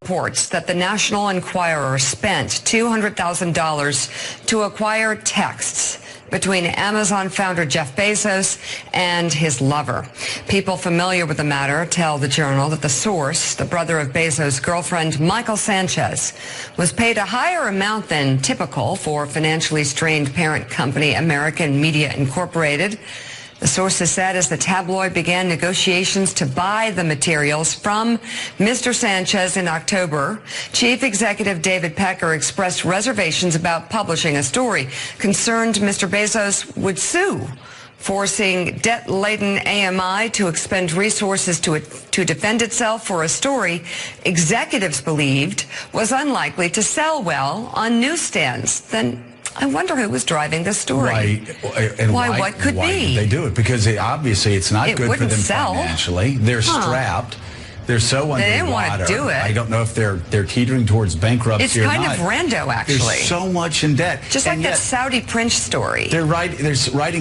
reports that the National Enquirer spent $200,000 to acquire texts between Amazon founder Jeff Bezos and his lover. People familiar with the matter tell the Journal that the source, the brother of Bezos' girlfriend, Michael Sanchez, was paid a higher amount than typical for financially strained parent company American Media Incorporated. The sources said as the tabloid began negotiations to buy the materials from Mr. Sanchez in October, Chief Executive David Pecker expressed reservations about publishing a story, concerned Mr. Bezos would sue, forcing debt-laden AMI to expend resources to defend itself for a story executives believed was unlikely to sell well on newsstands. Then I wonder who was driving this story. Why? What could why be? Did they do it? Because obviously it's not good for them sell. financially. They're strapped. They're so underwater. They didn't want to do it. I don't know if they're teetering towards bankruptcy it's or kind not. of rando, actually. There's so much in debt. Just like that Saudi prince story. They're writing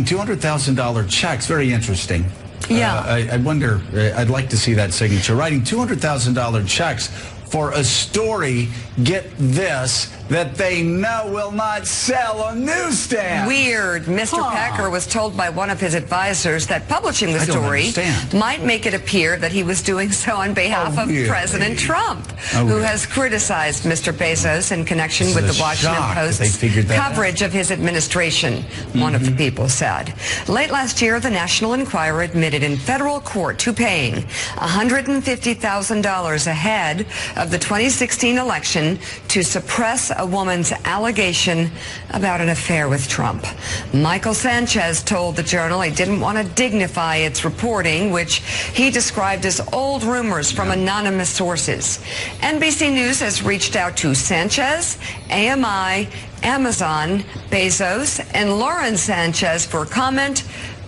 $200,000 checks. Very interesting. Yeah. I wonder, I'd like to see that signature. Writing $200,000 checks for a story, get this, that they know will not sell on newsstands. Weird. Mr. Pecker was told by one of his advisors that publishing the story might make it appear that he was doing so on behalf of President Trump, who has criticized Mr. Bezos in connection with the Washington Post's coverage of his administration, one of the people said. Late last year, the National Enquirer admitted in federal court to paying $150,000 ahead of the 2016 election to suppress a woman's allegation about an affair with Trump. Michael Sanchez told the Journal he didn't want to dignify its reporting, which he described as old rumors from anonymous sources. NBC News has reached out to Sanchez, AMI, Amazon, Bezos, and Lauren Sanchez for comment,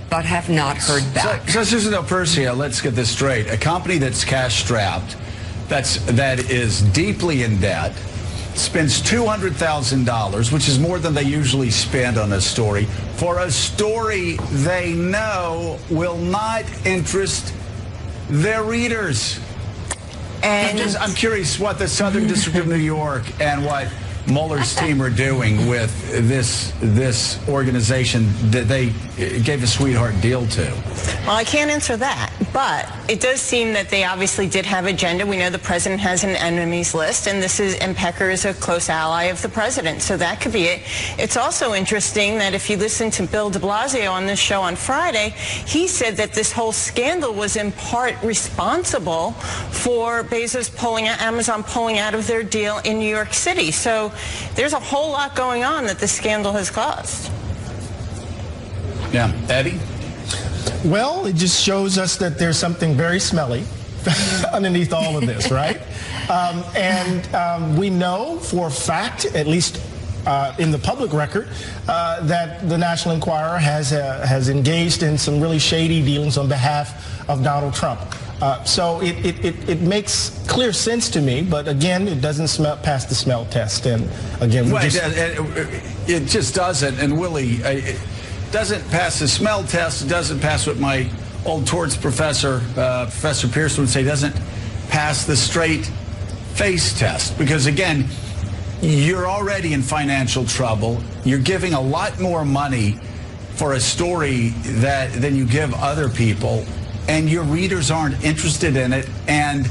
but have not heard back. So Susan Persia, let's get this straight. A company that's cash-strapped, that is deeply in debt, spends $200,000, which is more than they usually spend on a story, for a story they know will not interest their readers. And I'm curious what the Southern District of New York and what Mueller's team are doing with this organization that they gave a sweetheart deal to. Well, I can't answer that, but it does seem that they obviously did have agenda. We know the president has an enemies list, and Pecker is a close ally of the president, so that could be it. It's also interesting that if you listen to Bill de Blasio on this show on Friday, he said that this whole scandal was in part responsible for Bezos Amazon pulling out of their deal in New York City. So there's a whole lot going on that this scandal has caused. Yeah, Eddie? Well, it just shows us that there's something very smelly underneath all of this, right? We know for a fact, at least in the public record, that the National Enquirer has engaged in some really shady dealings on behalf of Donald Trump. So it makes clear sense to me, but again, it doesn't pass the smell test. And again, it just doesn't. And Willie, it doesn't pass the smell test. It doesn't pass what my old torts professor, Professor Pearson, would say. Doesn't pass the straight face test, because again, you're already in financial trouble. You're giving a lot more money for a story than you give other people, and your readers aren't interested in it, and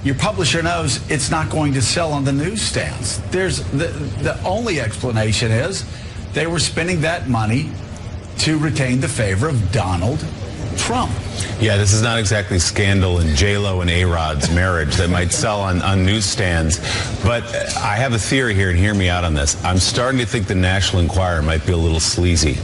your publisher knows it's not going to sell on the newsstands. There's the only explanation is they were spending that money to retain the favor of Donald Trump. Yeah, this is not exactly scandal in J-Lo and A-Rod's marriage that might sell on newsstands. But I have a theory here, and hear me out on this. I'm starting to think the National Enquirer might be a little sleazy.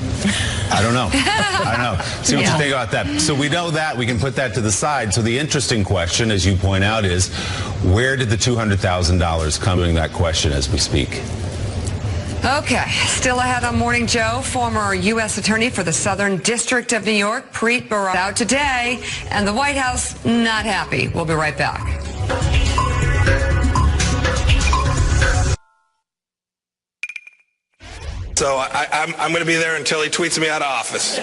I don't know. I don't know. See what you think about that. So we know that. We can put that to the side. So the interesting question, as you point out, is where did the $200,000 come in that question as we speak? Okay, still ahead on Morning Joe, former U.S. Attorney for the Southern District of New York, Preet Bharara, out today, and the White House not happy. We'll be right back. So I'm going to be there until he tweets me out of office.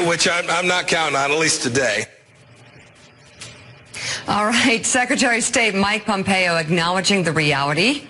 which I'm not counting on, at least today. All right, Secretary of State Mike Pompeo acknowledging the reality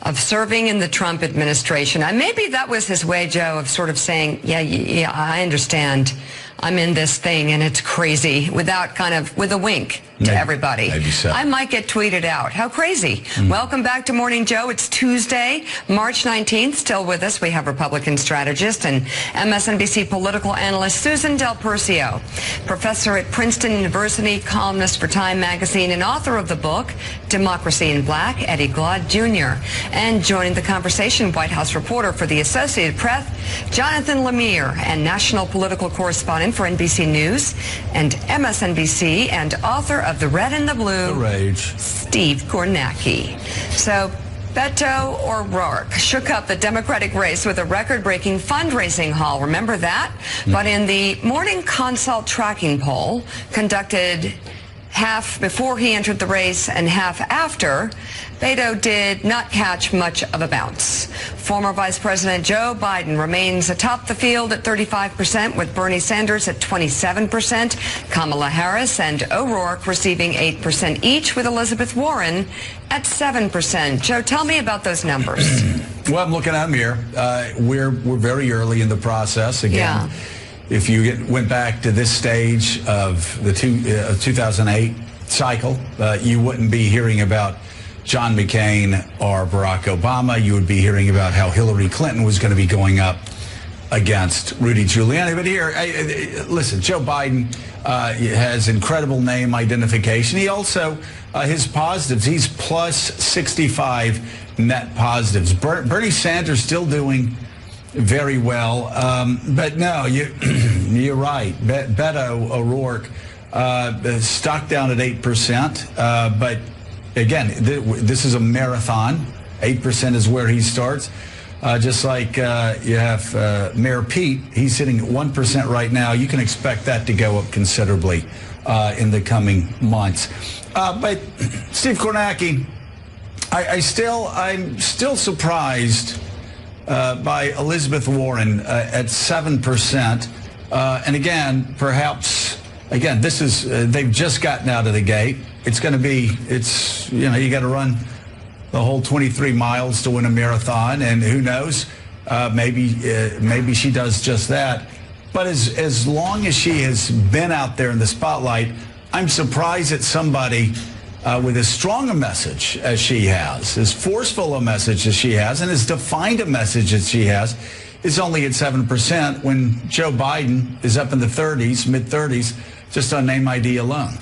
of serving in the Trump administration. And maybe that was his way, Joe, of sort of saying, yeah, I understand. I'm in this thing and it's crazy, with a wink to everybody. Maybe so. I might get tweeted out. How crazy. Welcome back to Morning Joe. It's Tuesday, March 19th. Still with us, we have Republican strategist and MSNBC political analyst Susan Del Percio, professor at Princeton University, columnist for Time Magazine, and author of the book Democracy in Black, Eddie Glaude Jr. And joining the conversation, White House reporter for the Associated Press, Jonathan Lemire, and national political correspondent for NBC News and MSNBC, and author of The Red and the Blue, The Rage, Steve Kornacki. So Beto O'Rourke shook up the Democratic race with a record-breaking fundraising haul. Remember that? But in the morning consult tracking poll conducted half before he entered the race and half after, Beto did not catch much of a bounce. Former Vice President Joe Biden remains atop the field at 35%, with Bernie Sanders at 27%, Kamala Harris and O'Rourke receiving 8% each, with Elizabeth Warren at 7%. Joe, tell me about those numbers. Well, I'm looking at them here. We're very early in the process. Again, Yeah. if you went back to this stage of the 2008 cycle, you wouldn't be hearing about John McCain or Barack Obama. You would be hearing about how Hillary Clinton was going to be going up against Rudy Giuliani. But here, listen, Joe Biden has incredible name identification. He also, his positives, he's plus 65 net positives. Bernie Sanders still doing very well. But no, you're right. Beto O'Rourke stuck down at 8%. But again, this is a marathon. 8% is where he starts. Just like you have Mayor Pete, he's sitting at 1% right now. You can expect that to go up considerably in the coming months. But Steve Kornacki, I'm still surprised by Elizabeth Warren at 7%. And again, perhaps, this is, they've just gotten out of the gate. It's going to be, you got to run the whole 23 miles to win a marathon, and who knows, maybe she does just that. But as long as she has been out there in the spotlight, I'm surprised that somebody with as strong a message as she has, as forceful a message as she has, and as defined a message as she has, is only at 7% when Joe Biden is up in the 30s, mid-30s, just on name ID alone.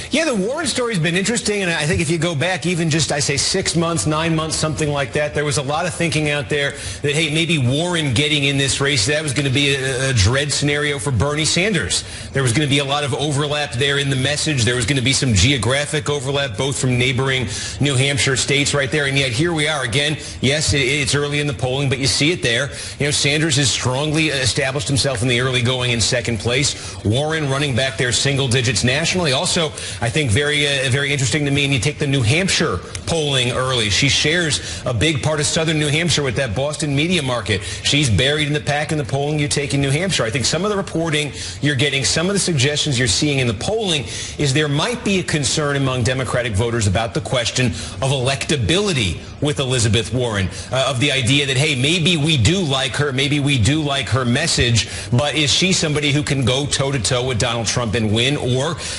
Yeah, the Warren story's been interesting, and I think if you go back even just, 6 months, 9 months, something like that, there was a lot of thinking out there that, hey, maybe Warren getting in this race, that was going to be a dread scenario for Bernie Sanders. There was going to be a lot of overlap there in the message. There was going to be some geographic overlap, both from neighboring New Hampshire states right there, and yet here we are again. Yes, it's early in the polling, but you see it there. Sanders has strongly established himself in the early going in second place. Warren running back there single digits nationally. Also, I think very interesting to me, and you take the New Hampshire polling early. She shares a big part of southern New Hampshire with that Boston media market. She's buried in the pack in the polling you take in New Hampshire. I think some of the reporting you're getting, some of the suggestions you're seeing in the polling is there might be a concern among Democratic voters about the question of electability with Elizabeth Warren, of the idea that, hey, maybe we do like her, maybe we do like her message, but is she somebody who can go toe-to-toe with Donald Trump and win?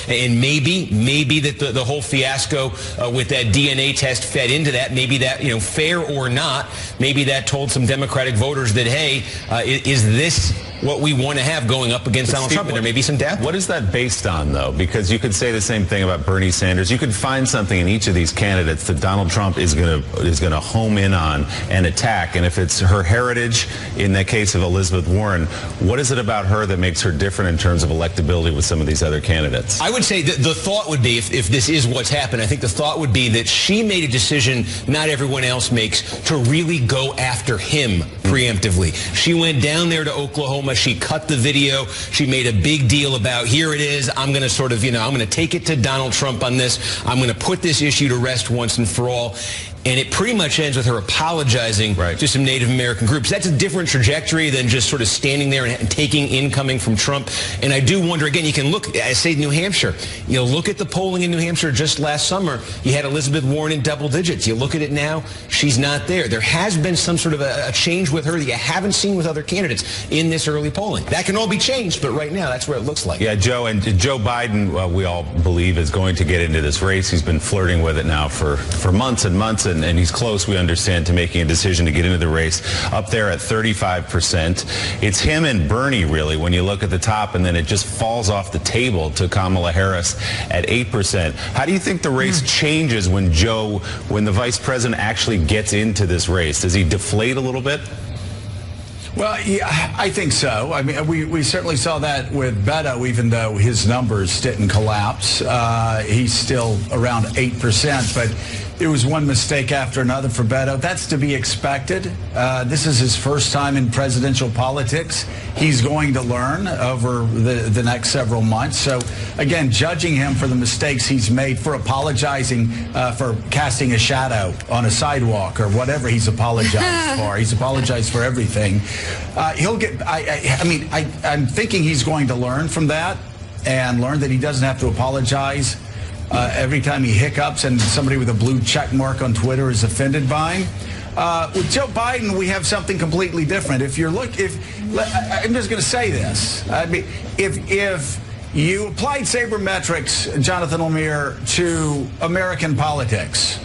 And maybe that the whole fiasco with that DNA test fed into that. Maybe that, fair or not, maybe that told some Democratic voters that, hey, is this what we want to have going up against Donald Trump? And there may be some doubt. What is that based on, though? Because you could say the same thing about Bernie Sanders. You could find something in each of these candidates that Donald Trump is going to home in on and attack. And if it's her heritage, in the case of Elizabeth Warren, what is it about her that makes her different in terms of electability with some of these other candidates? I would say that the thought would be, if this is what's happened, I think the thought would be that she made a decision not everyone else makes to really go after him preemptively. She went down there to Oklahoma. She cut the video. She made a big deal about, here it is. I'm going to I'm going to take it to Donald Trump on this. I'm going to put this issue to rest once and for all. and it pretty much ends with her apologizing to some Native American groups. That's a different trajectory than just sort of standing there and taking incoming from Trump. And I do wonder, again, you can look, I say New Hampshire, look at the polling in New Hampshire just last summer. You had Elizabeth Warren in double digits. You look at it now, she's not there. There has been some sort of a change with her that you haven't seen with other candidates in this early polling. That can all be changed, but right now, that's where it looks like. Yeah, Joe, and Joe Biden, we all believe, is going to get into this race. He's been flirting with it now for months and months, and he's close, we understand, to making a decision to get into the race. Up there at 35%. It's him and Bernie, really, when you look at the top, and then it just falls off the table to Kamala Harris at 8%. How do you think the race changes when the vice president actually gets into this race? Does he deflate a little bit? Well, yeah, I think so. I mean, we certainly saw that with Beto, even though his numbers didn't collapse. He's still around 8%, but it was one mistake after another for Beto. That's to be expected. This is his first time in presidential politics. He's going to learn over the next several months. So, again, judging him for the mistakes he's made, for apologizing for casting a shadow on a sidewalk or whatever he's apologized for. He's apologized for everything. He'll get, I'm thinking he's going to learn from that and learn that he doesn't have to apologize every time he hiccups and somebody with a blue check mark on Twitter is offended by him. With Joe Biden, we have something completely different. I'm just going to say this. I mean, if you applied sabermetrics, Jonathan Lemire, to American politics,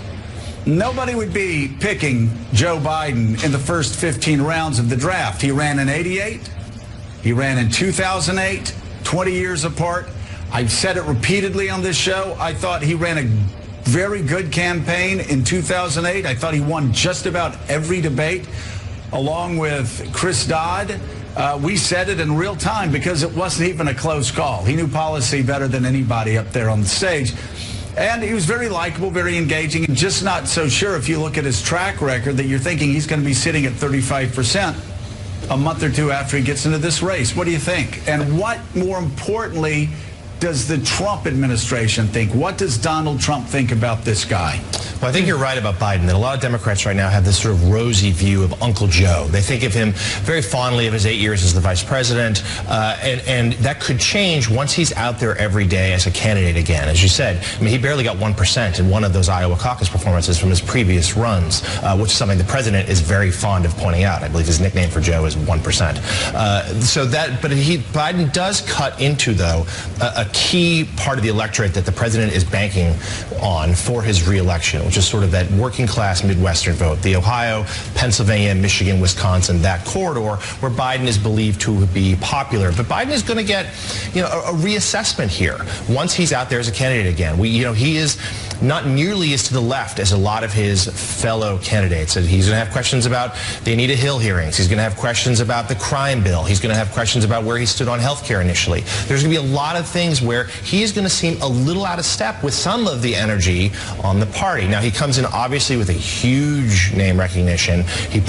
nobody would be picking Joe Biden in the first 15 rounds of the draft. He ran in '88. He ran in 2008, 20 years apart. I've said it repeatedly on this show. I thought he ran a very good campaign in 2008. I thought he won just about every debate, along with Chris Dodd. We said it in real time because it wasn't even a close call. He knew policy better than anybody up there on the stage. And he was very likable, very engaging, and just not so sure if you look at his track record that you're thinking he's going to be sitting at 35% a month or two after he gets into this race. What do you think? And what, more importantly, does the Trump administration think? What does Donald Trump think about this guy? Well, I think you're right about Biden, that a lot of Democrats right now have this sort of rosy view of Uncle Joe. They think of him very fondly of his 8 years as the vice president, and that could change once he's out there every day as a candidate again. As you said, I mean, he barely got 1% in one of those Iowa caucus performances from his previous runs, which is something the president is very fond of pointing out. I believe his nickname for Joe is 1%. Biden does cut into, though, a key part of the electorate that the president is banking on for his reelection, which is sort of that working class Midwestern vote, the Ohio, Pennsylvania, Michigan, Wisconsin, that corridor where Biden is believed to be popular. But Biden is going to get, a reassessment here once he's out there as a candidate again. He is not nearly as to the left as a lot of his fellow candidates. And he's going to have questions about the Anita Hill hearings. He's going to have questions about the crime bill. He's going to have questions about where he stood on health care initially. There's going to be a lot of things where he is going to seem a little out of step with some of the energy on the party. Now, he comes in obviously with a huge name recognition. He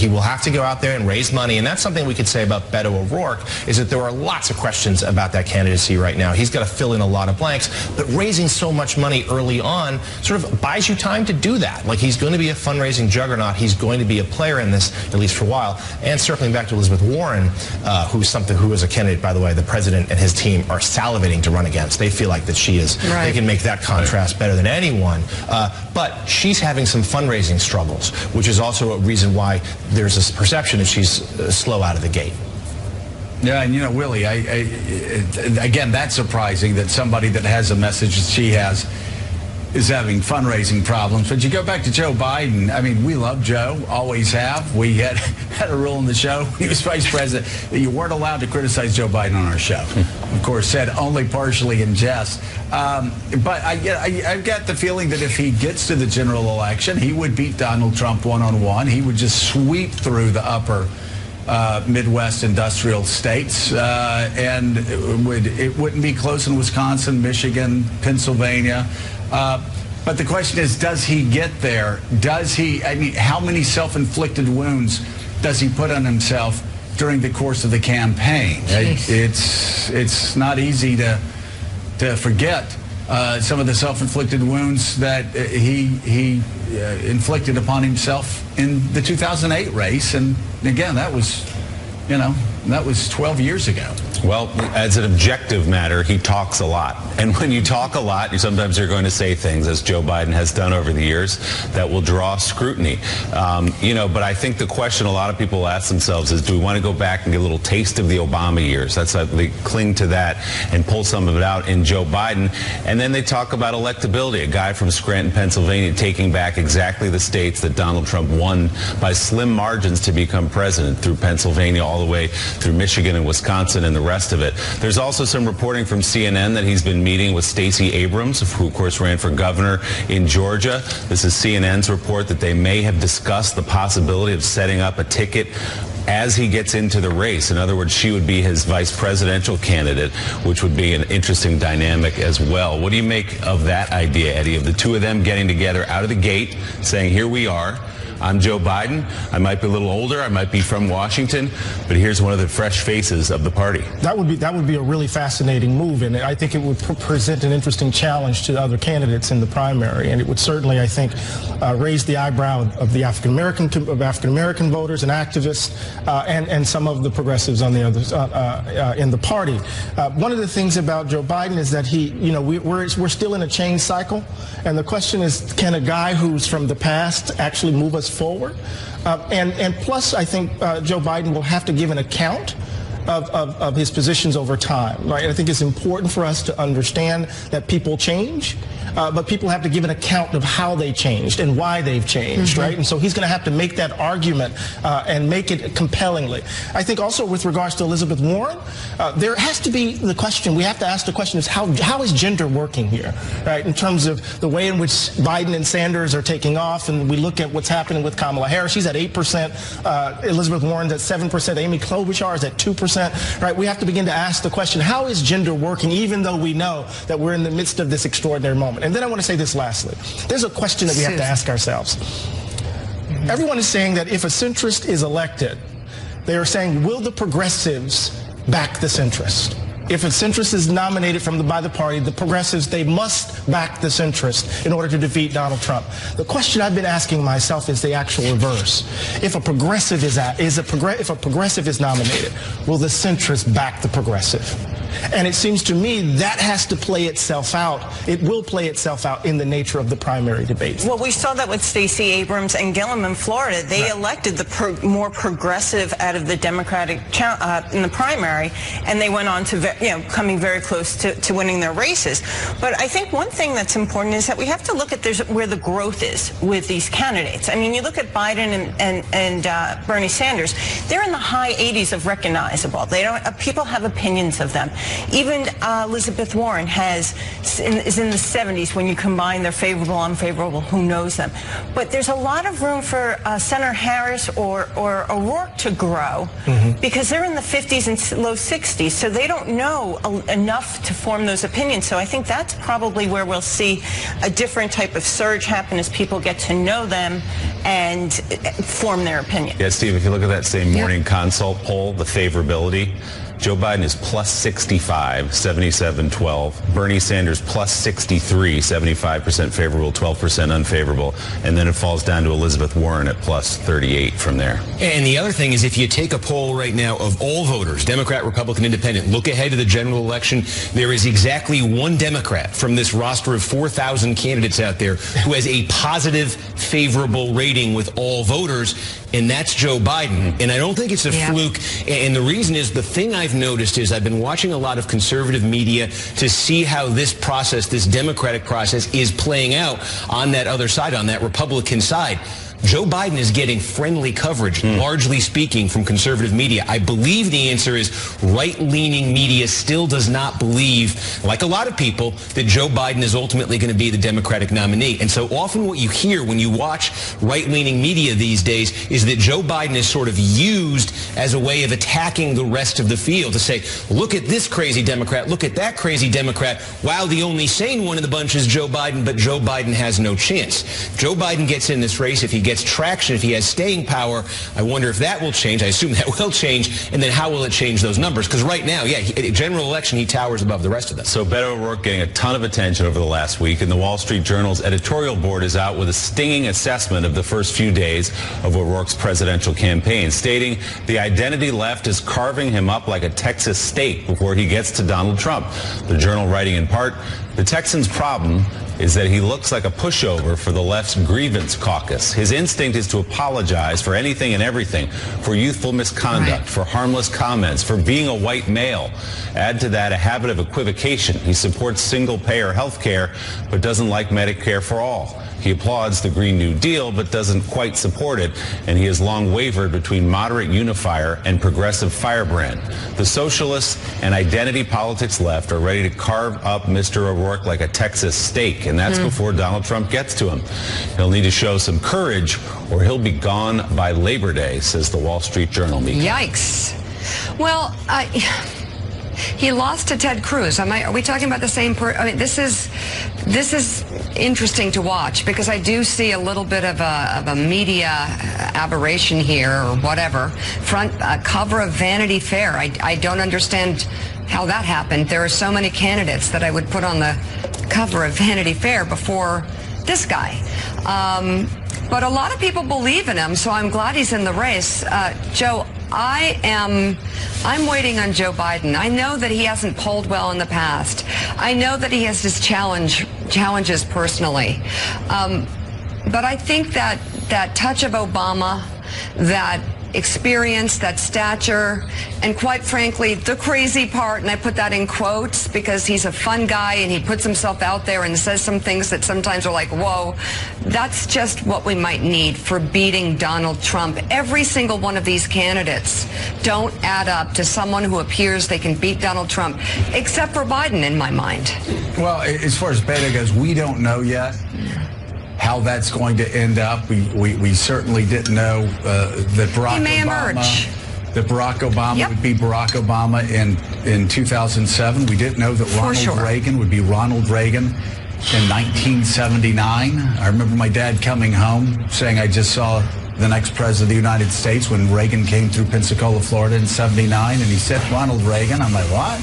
will have to go out there and raise money. And that's something we could say about Beto O'Rourke, is that there are lots of questions about that candidacy right now. He's got to fill in a lot of blanks. But raising so much money early on sort of buys you time to do that. Like, he's going to be a fundraising juggernaut. He's going to be a player in this, at least for a while. And circling back to Elizabeth Warren, who is a candidate, by the way, the president and his team are salivating to run against. They feel like that she is, they can make that contrast better than anyone. But she's having some fundraising struggles, which is also a reason why there's this perception that she's slow out of the gate. Yeah, and Willie, again, that's surprising that somebody that has a message that she has is having fundraising problems. But you go back to Joe Biden. I mean, we love Joe, always have. We had a rule in the show when he was vice president that you weren't allowed to criticize Joe Biden on our show. Of course, said only partially in jest. But I've got the feeling that if he gets to the general election, he would beat Donald Trump one-on-one. He would just sweep through the upper Midwest industrial states, and it wouldn't be close in Wisconsin, Michigan, Pennsylvania. But the question is, does he get there? How many self-inflicted wounds does he put on himself during the course of the campaign? It's not easy to forget some of the self-inflicted wounds that he inflicted upon himself in the 2008 race. And again, that was 12 years ago. Well, as an objective matter, he talks a lot. And when you talk a lot, sometimes you're going to say things, as Joe Biden has done over the years, that will draw scrutiny. But I think the question a lot of people ask themselves is, do we want to go back and get a little taste of the Obama years? That's how they cling to that and pull some of it out in Joe Biden. And then they talk about electability. A guy from Scranton, Pennsylvania, taking back exactly the states that Donald Trump won by slim margins to become president, through Pennsylvania all the way through Michigan and Wisconsin and the rest of it. There's also some reporting from CNN that he's been meeting with Stacey Abrams, who of course ran for governor in Georgia. This is CNN's report that they may have discussed the possibility of setting up a ticket as he gets into the race. In other words, she would be his vice presidential candidate, which would be an interesting dynamic as well. What do you make of that idea, Eddie, of the two of them getting together out of the gate, saying, here we are, I'm Joe Biden. I might be a little older. I might be from Washington, but here's one of the fresh faces of the party. That would be a really fascinating move, and I think it would present an interesting challenge to other candidates in the primary, and it would certainly, I think, raise the eyebrow of the African American voters and activists, and some of the progressives on the others in the party. One of the things about Joe Biden is that we're still in a change cycle, and the question is, can a guy who's from the past actually move us forward? And plus, I think Joe Biden will have to give an account of his positions over time. Right? I think it's important for us to understand that people change, but people have to give an account of how they changed and why they've changed, right? And so he's going to have to make that argument and make it compellingly. I think also with regards to Elizabeth Warren, there has to be the question, we have to ask the question, is how is gender working here, right? In terms of the way in which Biden and Sanders are taking off, and we look at what's happening with Kamala Harris. She's at 8%, Elizabeth Warren's at 7%, Amy Klobuchar is at 2%, right? We have to begin to ask the question, how is gender working, even though we know that we're in the midst of this extraordinary moment? And then I want to say this lastly. There's a question that we have to ask ourselves. Everyone is saying that if a centrist is elected, they are saying, will the progressives back the centrist? If a centrist is nominated by the party, the progressives, they must back the centrist in order to defeat Donald Trump. The question I've been asking myself is the actual reverse. If a progressive is nominated, will the centrist back the progressive? And it seems to me that has to play itself out. It will play itself out in the nature of the primary debates. Well, we saw that with Stacey Abrams and Gillum in Florida. They elected the more progressive out of the Democratic in the primary, and they went on to coming very close to winning their races. But I think one thing that's important is that we have to look at where the growth is with these candidates. I mean, you look at Biden and Bernie Sanders; they're in the high 80s of recognizable. They don't. People have opinions of them. Even Elizabeth Warren is in the 70s when you combine their favorable, unfavorable, who knows them. But there's a lot of room for Senator Harris or O'Rourke to grow because they're in the 50s and low 60s, so they don't know enough to form those opinions. So I think that's probably where we'll see a different type of surge happen as people get to know them and form their opinion. Yeah, Steve, if you look at that same morning consult poll, the favorability, Joe Biden is plus 65, 77-12. Bernie Sanders plus 63, 75% favorable, 12% unfavorable. And then it falls down to Elizabeth Warren at plus 38 from there. And the other thing is, if you take a poll right now of all voters, Democrat, Republican, Independent, look ahead to the general election, there is exactly one Democrat from this roster of 4,000 candidates out there who has a positive, favorable rating with all voters, and that's Joe Biden. And I don't think it's a fluke. And the reason is, the thing I've noticed is I've been watching a lot of conservative media to see how this process, this Democratic process, is playing out on that other side, on that Republican side. Joe Biden is getting friendly coverage, largely speaking, from conservative media. I believe the answer is right-leaning media still does not believe, like a lot of people, that Joe Biden is ultimately going to be the Democratic nominee. And so often what you hear when you watch right-leaning media these days is that Joe Biden is sort of used as a way of attacking the rest of the field, to say, look at this crazy Democrat, look at that crazy Democrat. Wow, the only sane one in the bunch is Joe Biden, but Joe Biden has no chance. If Joe Biden gets in this race, if he gets gets traction, if he has staying power, I wonder if that will change. I assume that will change. And then how will it change those numbers? Because right now, general election, he towers above the rest of them. So Beto O'Rourke getting a ton of attention over the last week, and the Wall Street Journal's editorial board is out with a stinging assessment of the first few days of O'Rourke's presidential campaign, stating the identity left is carving him up like a Texas steak before he gets to Donald Trump. The Journal writing in part, the Texans' problem is that he looks like a pushover for the left's grievance caucus. His instinct is to apologize for anything and everything, for youthful misconduct, for harmless comments, for being a white male. Add to that a habit of equivocation. He supports single-payer health care, but doesn't like Medicare for all. He applauds the Green New Deal, but doesn't quite support it, and he has long wavered between moderate unifier and progressive firebrand. The socialists and identity politics left are ready to carve up Mr. O'Rourke like a Texas steak, and that's before Donald Trump gets to him. He'll need to show some courage, or he'll be gone by Labor Day, says the Wall Street Journal. Yikes. Well, he lost to Ted Cruz. Are we talking about the same person? I mean, this is interesting to watch, because I do see a little bit of a media aberration here, or whatever. Front cover of Vanity Fair. I don't understand how that happened. There are so many candidates that I would put on the cover of Vanity Fair before this guy. But a lot of people believe in him, so I'm glad he's in the race. Joe, I'm waiting on Joe Biden. I know that he hasn't polled well in the past. I know that he has his challenges personally. But I think that touch of Obama, that experience, that stature, and quite frankly, the crazy part, and I put that in quotes because he's a fun guy and he puts himself out there and says some things that sometimes are like, whoa, that's just what we might need for beating Donald Trump. Every single one of these candidates don't add up to someone who appears they can beat Donald Trump, except for Biden in my mind. Well, as far as Beto goes, we don't know yet how that's going to end up. We certainly didn't know that Barack Obama would be Barack Obama in 2007. We didn't know that Ronald Reagan would be Ronald Reagan in 1979. I remember my dad coming home saying, I just saw the next president of the United States when Reagan came through Pensacola, Florida in 79, and he said Ronald Reagan. I'm like, what?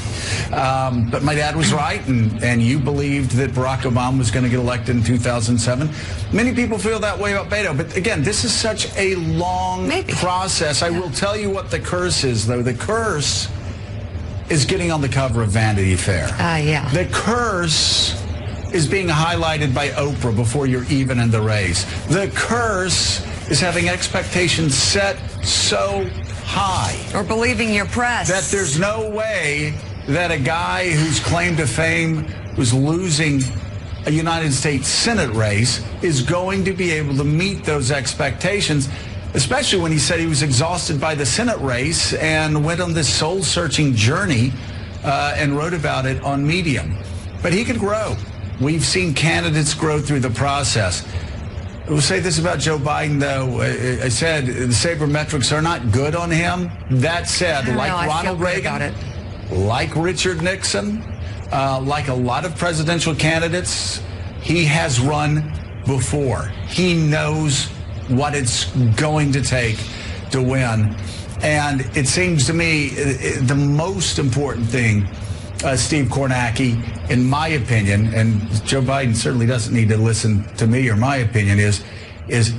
But my dad was right, and you believed that Barack Obama was going to get elected in 2007. Many people feel that way about Beto, but again, this is such a long process. I will tell you what the curse is, though. The curse is getting on the cover of Vanity Fair. The curse is being highlighted by Oprah before you're even in the race. The curse is having expectations set so high. Or believing your press. That there's no way that a guy whose claim to fame was losing a United States Senate race is going to be able to meet those expectations, especially when he said he was exhausted by the Senate race and went on this soul-searching journey and wrote about it on Medium. But he could grow. We've seen candidates grow through the process. I will say this about Joe Biden, though. I said the sabermetrics are not good on him. That said, like Ronald Reagan, like Richard Nixon, like a lot of presidential candidates, he has run before. He knows what it's going to take to win. And it seems to me the most important thing, Steve Kornacki, in my opinion, and Joe Biden certainly doesn't need to listen to me or my opinion, is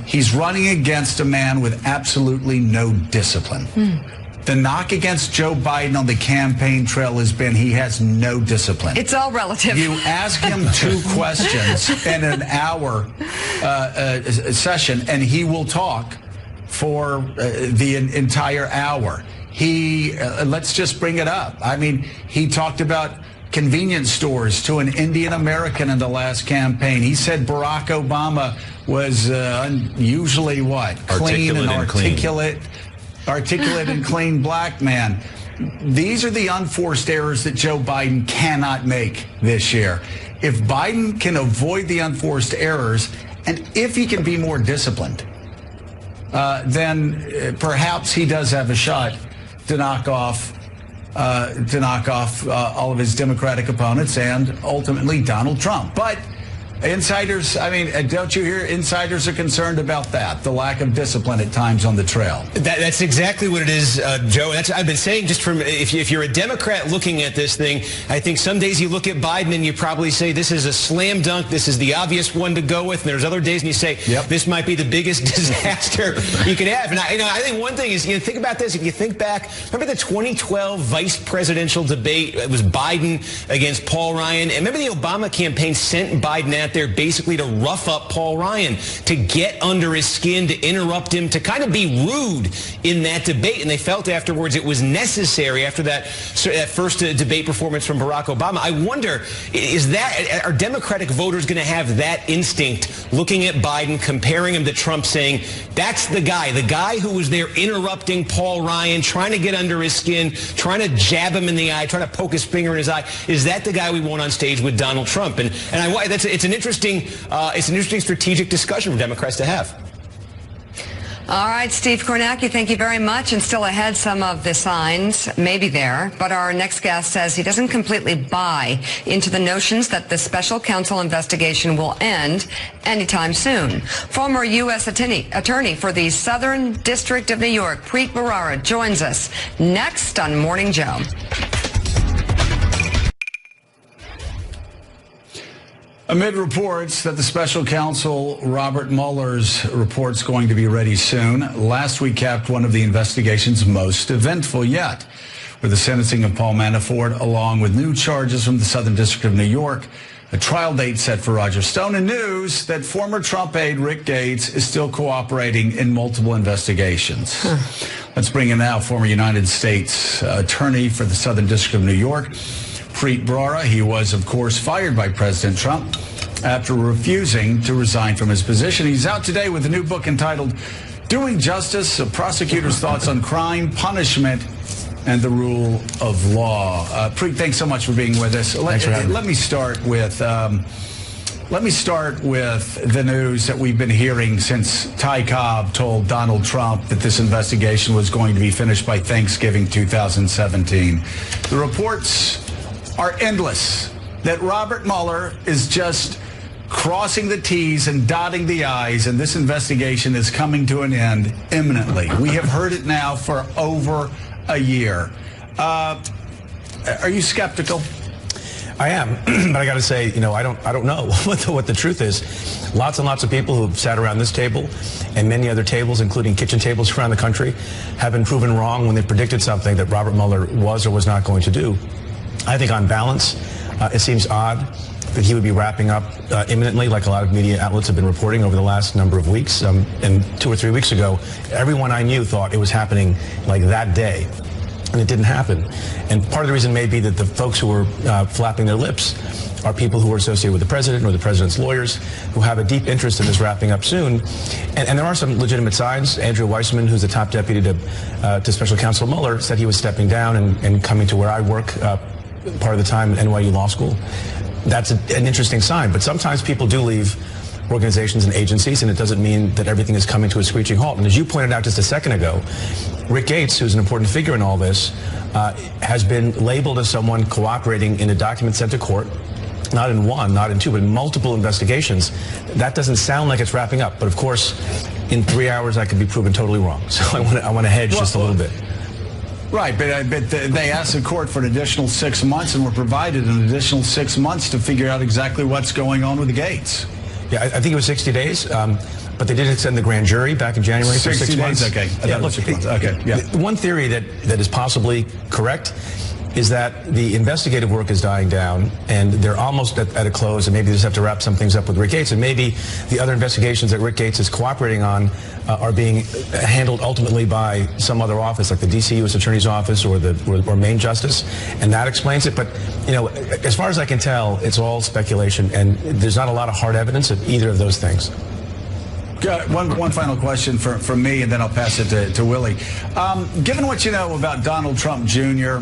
he's running against a man with absolutely no discipline. The knock against Joe Biden on the campaign trail has been he has no discipline. It's all relative. You ask him 2 questions in an hour session, and he will talk for the entire hour. Let's just bring it up. I mean, he talked about convenience stores to an Indian American in the last campaign. He said Barack Obama was unusually clean and articulate and clean black man. These are the unforced errors that Joe Biden cannot make this year. If Biden can avoid the unforced errors, and if he can be more disciplined, then perhaps he does have a shot to knock off all of his Democratic opponents and ultimately Donald Trump. But Insiders, I mean, don't you hear insiders are concerned about that, the lack of discipline at times on the trail? That's exactly what it is, Joe. I've been saying just from, if you're a Democrat looking at this thing, I think some days you look at Biden and you probably say this is a slam dunk, this is the obvious one to go with, and there's other days and you say this might be the biggest disaster you could have. And I think one thing is, think about this, if you think back, remember the 2012 vice presidential debate? It was Biden against Paul Ryan. And remember the Obama campaign sent Biden out there basically to rough up Paul Ryan, to get under his skin, to interrupt him, to kind of be rude in that debate. And they felt afterwards it was necessary after that first debate performance from Barack Obama. I wonder, are Democratic voters going to have that instinct looking at Biden, comparing him to Trump, saying that's the guy who was there interrupting Paul Ryan, trying to get under his skin, trying to jab him in the eye, trying to poke his finger in his eye. Is that the guy we want on stage with Donald Trump? And it's an interesting strategic discussion for Democrats to have. All right, Steve Kornacki, thank you very much. And still ahead, some of the signs may be there, but our next guest says he doesn't completely buy into the notions that the special counsel investigation will end anytime soon. Former U.S. attorney for the Southern District of New York, Preet Bharara, joins us next on Morning Joe. Amid reports that the special counsel Robert Mueller's report's going to be ready soon, last week capped one of the investigation's most eventful yet, with the sentencing of Paul Manafort along with new charges from the Southern District of New York, a trial date set for Roger Stone, and news that former Trump aide Rick Gates is still cooperating in multiple investigations. Let's bring in now former United States attorney for the Southern District of New York, Preet Bharara. He was, of course, fired by President Trump after refusing to resign from his position. He's out today with a new book entitled Doing Justice, a Prosecutor's Thoughts on Crime, Punishment, and the Rule of Law. Preet, thanks so much for being with us. Let me start with the news that we've been hearing since Ty Cobb told Donald Trump that this investigation was going to be finished by Thanksgiving 2017. The reports are endless that Robert Mueller is just crossing the T's and dotting the I's, and this investigation is coming to an end imminently. We have heard it now for over a year. Are you skeptical? I am, but I got to say, I don't know what the truth is. Lots and lots of people who've sat around this table and many other tables, including kitchen tables around the country, have been proven wrong when they predicted something that Robert Mueller was or was not going to do. I think on balance, it seems odd that he would be wrapping up imminently, like a lot of media outlets have been reporting over the last number of weeks. And 2 or 3 weeks ago, everyone I knew thought it was happening like that day. And it didn't happen. And part of the reason may be that the folks who were flapping their lips are people who are associated with the president or the president's lawyers who have a deep interest in this wrapping up soon. And there are some legitimate signs. Andrew Weissman, who's the top deputy to Special Counsel Mueller, said he was stepping down and coming to where I work part of the time at NYU Law School. That's an interesting sign. But sometimes people do leave organizations and agencies, and it doesn't mean that everything is coming to a screeching halt. And as you pointed out just a second ago, Rick Gates, who's an important figure in all this, has been labeled as someone cooperating in a document sent to court, not in one, not in two, but in multiple investigations. That doesn't sound like it's wrapping up. But of course, in 3 hours, I could be proven totally wrong. So I want to hedge just a little bit. Right, but they asked the court for an additional 6 months and were provided an additional 6 months to figure out exactly what's going on with the Gates. Yeah, I think it was 60 days, but they did extend the grand jury back in January for 6 months. Okay. Yeah, look, okay. Yeah. One theory that is possibly correct is that the investigative work is dying down and they're almost at a close, and maybe they just have to wrap some things up with Rick Gates, and maybe the other investigations that Rick Gates is cooperating on are being handled ultimately by some other office, like the D.C. U.S. Attorney's Office or Maine Justice, and that explains it. But, as far as I can tell, it's all speculation, and there's not a lot of hard evidence of either of those things. One final question from me, and then I'll pass it to Willie. Given what you know about Donald Trump Jr.,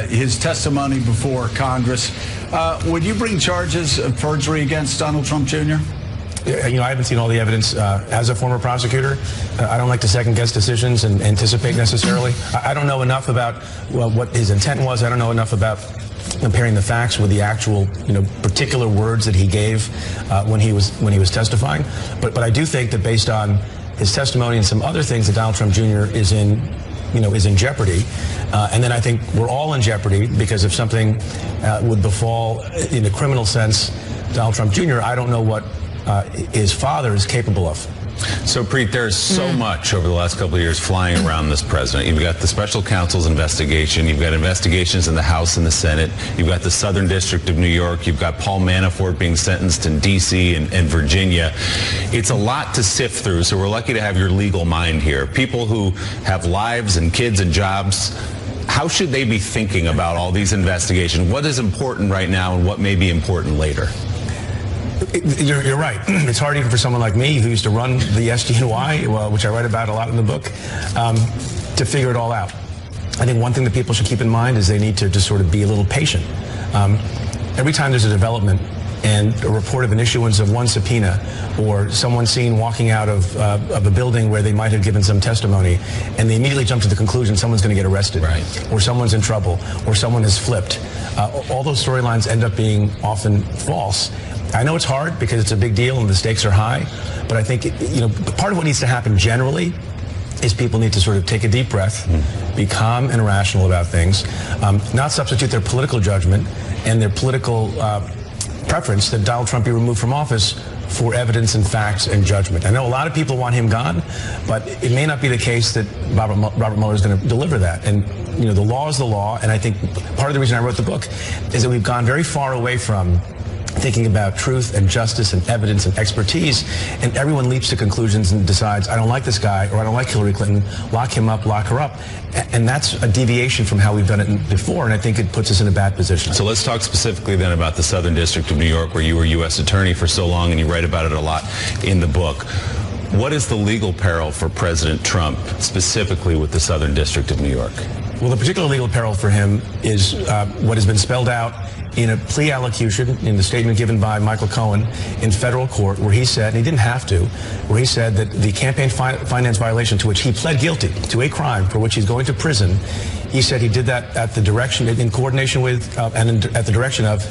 his testimony before Congress, would you bring charges of perjury against Donald Trump Jr.? I haven't seen all the evidence as a former prosecutor. I don't like to second-guess decisions and anticipate necessarily. I don't know enough about what his intent was. I don't know enough about comparing the facts with the actual, particular words that he gave when he was testifying. But I do think that based on his testimony and some other things that Donald Trump Jr. is in jeopardy. And then I think we're all in jeopardy because if something would befall in a criminal sense Donald Trump Jr., I don't know what his father is capable of. So, Preet, there's so much over the last couple of years flying around this president. You've got the special counsel's investigation. You've got investigations in the House and the Senate. You've got the Southern District of New York. You've got Paul Manafort being sentenced in D.C. and Virginia. It's a lot to sift through, so we're lucky to have your legal mind here. People who have lives and kids and jobs, how should they be thinking about all these investigations? What is important right now and what may be important later? You're right. It's hard even for someone like me who used to run the SDNY, which I write about a lot in the book, to figure it all out. I think one thing that people should keep in mind is they need to just sort of be a little patient. Every time there's a development and a report of an issuance of one subpoena or someone seen walking out of a building where they might have given some testimony and they immediately jump to the conclusion someone's going to get arrested, or someone's in trouble, or someone has flipped. All those storylines end up being often false. I know it's hard because it's a big deal and the stakes are high, but I think, part of what needs to happen generally is people need to sort of take a deep breath, be calm and rational about things, not substitute their political judgment and their political preference that Donald Trump be removed from office for evidence and facts and judgment. I know a lot of people want him gone, but it may not be the case that Robert Mueller is going to deliver that. And, the law is the law, and I think part of the reason I wrote the book is that we've gone very far away from thinking about truth and justice and evidence and expertise, and everyone leaps to conclusions and decides, I don't like this guy, or I don't like Hillary Clinton, lock him up, lock her up. And that's a deviation from how we've done it before, and I think it puts us in a bad position. So let's talk specifically then about the Southern District of New York, where you were U.S. Attorney for so long, and you write about it a lot in the book. What is the legal peril for President Trump, specifically with the Southern District of New York? Well, the particular legal peril for him is what has been spelled out in a plea allocution in the statement given by Michael Cohen in federal court, where he said, and he didn't have to, where he said that the campaign finance violation to which he pled guilty to a crime for which he's going to prison, he said he did that at the direction, in coordination with, and at the direction of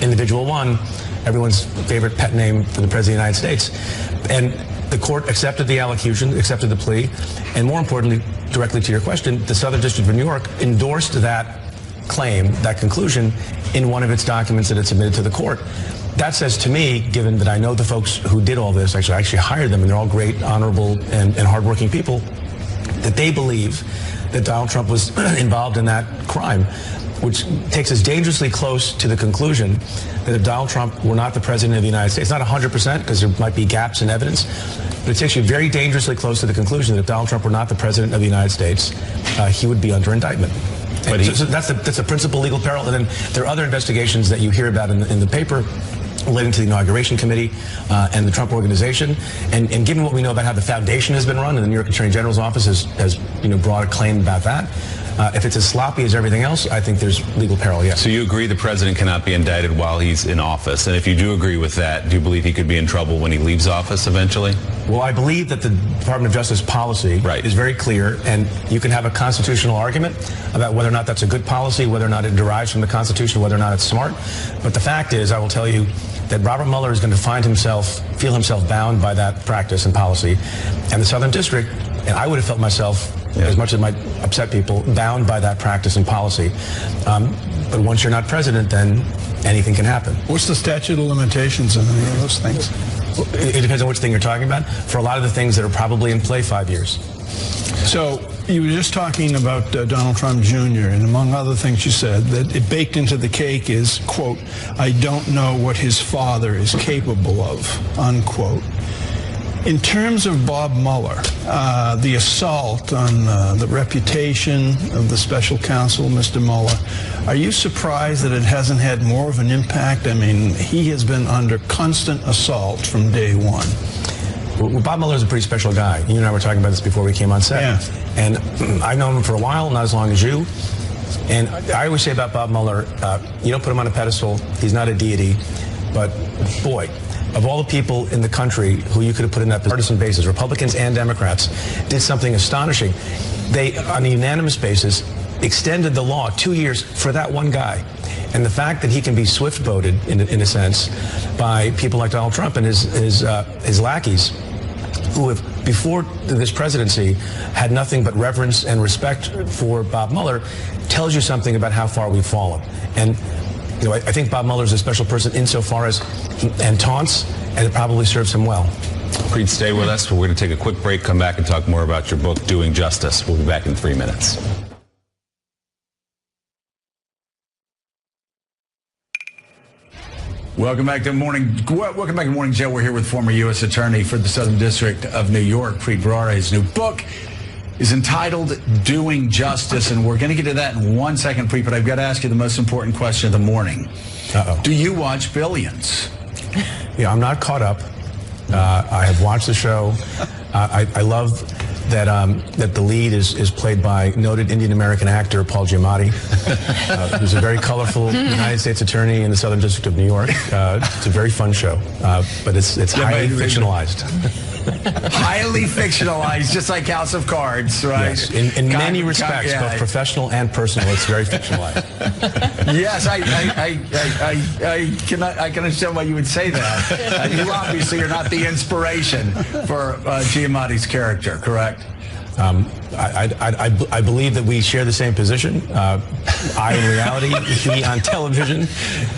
Individual One, everyone's favorite pet name for the President of the United States. And the court accepted the allocution, accepted the plea, and more importantly, directly to your question, the Southern District of New York endorsed that claim, that conclusion, in one of its documents that it submitted to the court. That says to me, given that I know the folks who did all this, I actually hired them, and they're all great, honorable, and hardworking people, that they believe that Donald Trump was involved in that crime, which takes us dangerously close to the conclusion that if Donald Trump were not the President of the United States, not 100%, because there might be gaps in evidence, but it takes you very dangerously close to the conclusion that if Donald Trump were not the President of the United States, he would be under indictment. But so that's a principal legal peril. And then there are other investigations that you hear about in the paper relating to the Inauguration Committee and the Trump Organization. And given what we know about how the foundation has been run, and the New York Attorney General's office has brought a claim about that, if it's as sloppy as everything else, I think there's legal peril, yes. So you agree the president cannot be indicted while he's in office? And if you do agree with that, do you believe he could be in trouble when he leaves office eventually? Well, I believe that the Department of Justice policy is very clear, and you can have a constitutional argument about whether or not that's a good policy, whether or not it derives from the Constitution, whether or not it's smart. But the fact is, I will tell you, that Robert Mueller is going to feel himself bound by that practice and policy. And the Southern District, and I would have felt myself, as much as it might upset people, bound by that practice and policy. But once you're not president, then anything can happen. What's the statute of limitations on any of those things? It depends on which thing you're talking about. For a lot of the things that are probably in play, 5 years. So you were just talking about Donald Trump Jr., and among other things you said that it baked into the cake is, quote, I don't know what his father is capable of, unquote. In terms of Bob Mueller, the assault on the reputation of the special counsel, Mr. Mueller, are you surprised that it hasn't had more of an impact? I mean, he has been under constant assault from day one. Well, Bob Mueller is a pretty special guy. You and I were talking about this before we came on set. Yeah. And I've known him for a while, not as long as you. And I always say about Bob Mueller, you don't put him on a pedestal. He's not a deity. But, boy, of all the people in the country who you could have put in that partisan basis, Republicans and Democrats, did something astonishing. They, on a unanimous basis, extended the law 2 years for that one guy. And the fact that he can be swift-voted, in a sense, by people like Donald Trump and his lackeys, who have, before this presidency, had nothing but reverence and respect for Bob Mueller, tells you something about how far we've fallen. And I think Bob Mueller is a special person insofar as, and taunts, and it probably serves him well. Preet, stay with us. We're going to take a quick break, come back and talk more about your book, Doing Justice. We'll be back in 3 minutes. Welcome back to Morning Joe. We're here with former U.S. Attorney for the Southern District of New York, Preet Bharara. His new book is entitled Doing Justice, and we're going to get to that in 1 second, Preet, but I've got to ask you the most important question of the morning. Do you watch Billions? Yeah, I'm not caught up. I have watched the show. I love that the lead is played by noted Indian American actor Paul Giamatti, who's a very colorful United States attorney in the Southern District of New York. It's a very fun show, but it's highly fictionalized. Highly fictionalized, just like House of Cards, right? Yes, in many respects, both professional and personal, it's very fictionalized. Yes, I can understand why you would say that. You obviously are not the inspiration for Giamatti's character, correct? I believe that we share the same position. I in reality, he on television,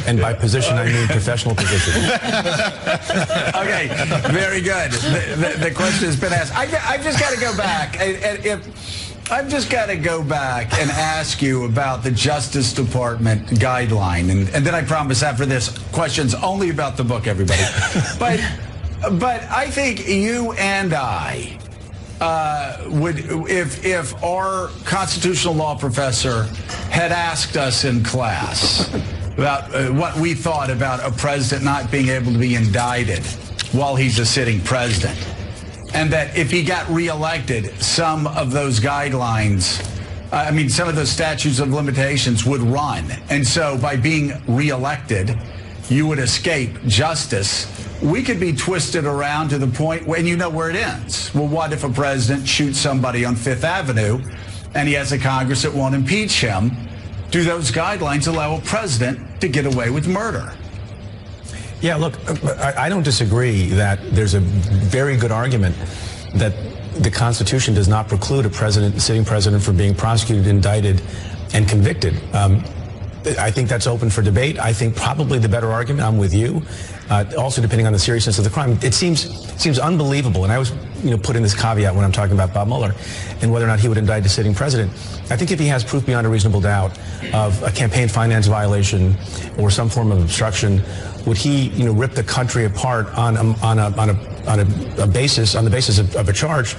and by position I mean professional position. Okay, very good. The question has been asked. I've just got to go back. I've just got to go back and ask you about the Justice Department guideline, and then I promise after this, questions only about the book, everybody. But I think you and I would, if our constitutional law professor had asked us in class about what we thought about a president not being able to be indicted while he's a sitting president, and that if he got reelected, some of those guidelines, some of those statutes of limitations would run. And so by being reelected, you would escape justice. We could be twisted around to the point when you know where it ends. Well, what if a president shoots somebody on Fifth Avenue and he has a Congress that won't impeach him? Do those guidelines allow a president to get away with murder? Yeah, look, I don't disagree that there's a very good argument that the Constitution does not preclude a sitting president from being prosecuted, indicted, and convicted. I think that's open for debate. I think probably the better argument, I'm with you, also depending on the seriousness of the crime. It seems unbelievable, and I always put in this caveat when I'm talking about Bob Mueller and whether or not he would indict a sitting president. I think if he has proof beyond a reasonable doubt of a campaign finance violation or some form of obstruction, would he rip the country apart on the basis of a charge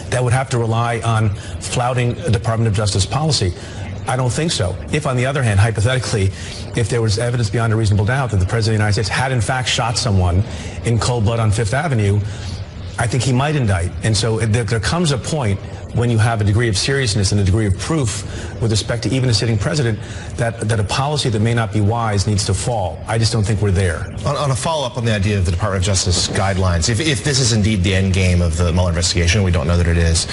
that would have to rely on flouting a Department of Justice policy? I don't think so. If, on the other hand, hypothetically, if there was evidence beyond a reasonable doubt that the President of the United States had in fact shot someone in cold blood on Fifth Avenue, I think he might indict. And so there comes a point when you have a degree of seriousness and a degree of proof with respect to even a sitting president that a policy that may not be wise needs to fall. I just don't think we're there. On a follow-up on the idea of the Department of Justice guidelines, if this is indeed the end game of the Mueller investigation, we don't know that it is,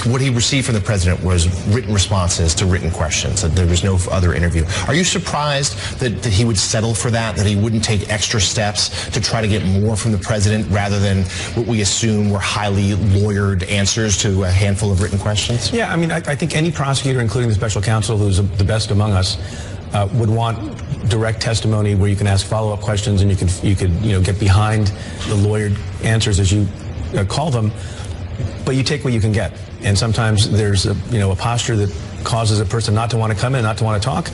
what he received from the president was written responses to written questions. There was no other interview. Are you surprised that he would settle for that he wouldn't take extra steps to try to get more from the president rather than what we assume were highly lawyered answers to a handful of written questions? Yeah, I think any prosecutor, including the special counsel, who's the best among us, would want direct testimony where you can ask follow-up questions and you could get behind the lawyered answers, as you call them, but you take what you can get. And sometimes there's a posture that causes a person not to want to come in, not to want to talk,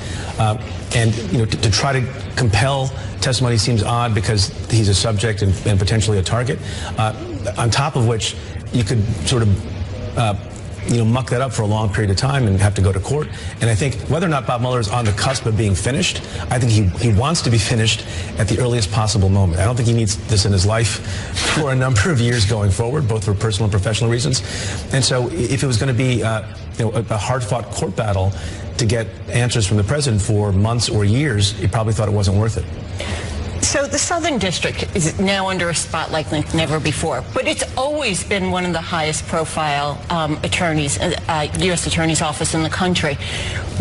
and to try to compel testimony seems odd because he's a subject and potentially a target. On top of which, you could sort of muck that up for a long period of time and have to go to court. And I think whether or not Bob Mueller is on the cusp of being finished, I think he wants to be finished at the earliest possible moment. I don't think he needs this in his life for a number of years going forward, both for personal and professional reasons. And so if it was going to be a hard-fought court battle to get answers from the president for months or years, he probably thought it wasn't worth it. So the Southern District is now under a spotlight like never before, but it's always been one of the highest profile attorneys, U.S. Attorney's Office in the country.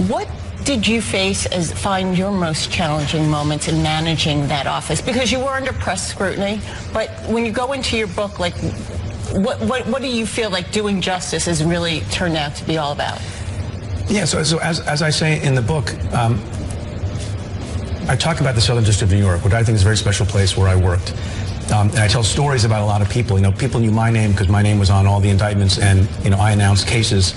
What did you find your most challenging moments in managing that office? Because you were under press scrutiny, but when you go into your book, like, what do you feel like Doing Justice has really turned out to be all about? Yeah, so as I say in the book, I talk about the Southern District of New York, which I think is a very special place where I worked. And I tell stories about a lot of people. You know, people knew my name because my name was on all the indictments, and, you know, I announced cases,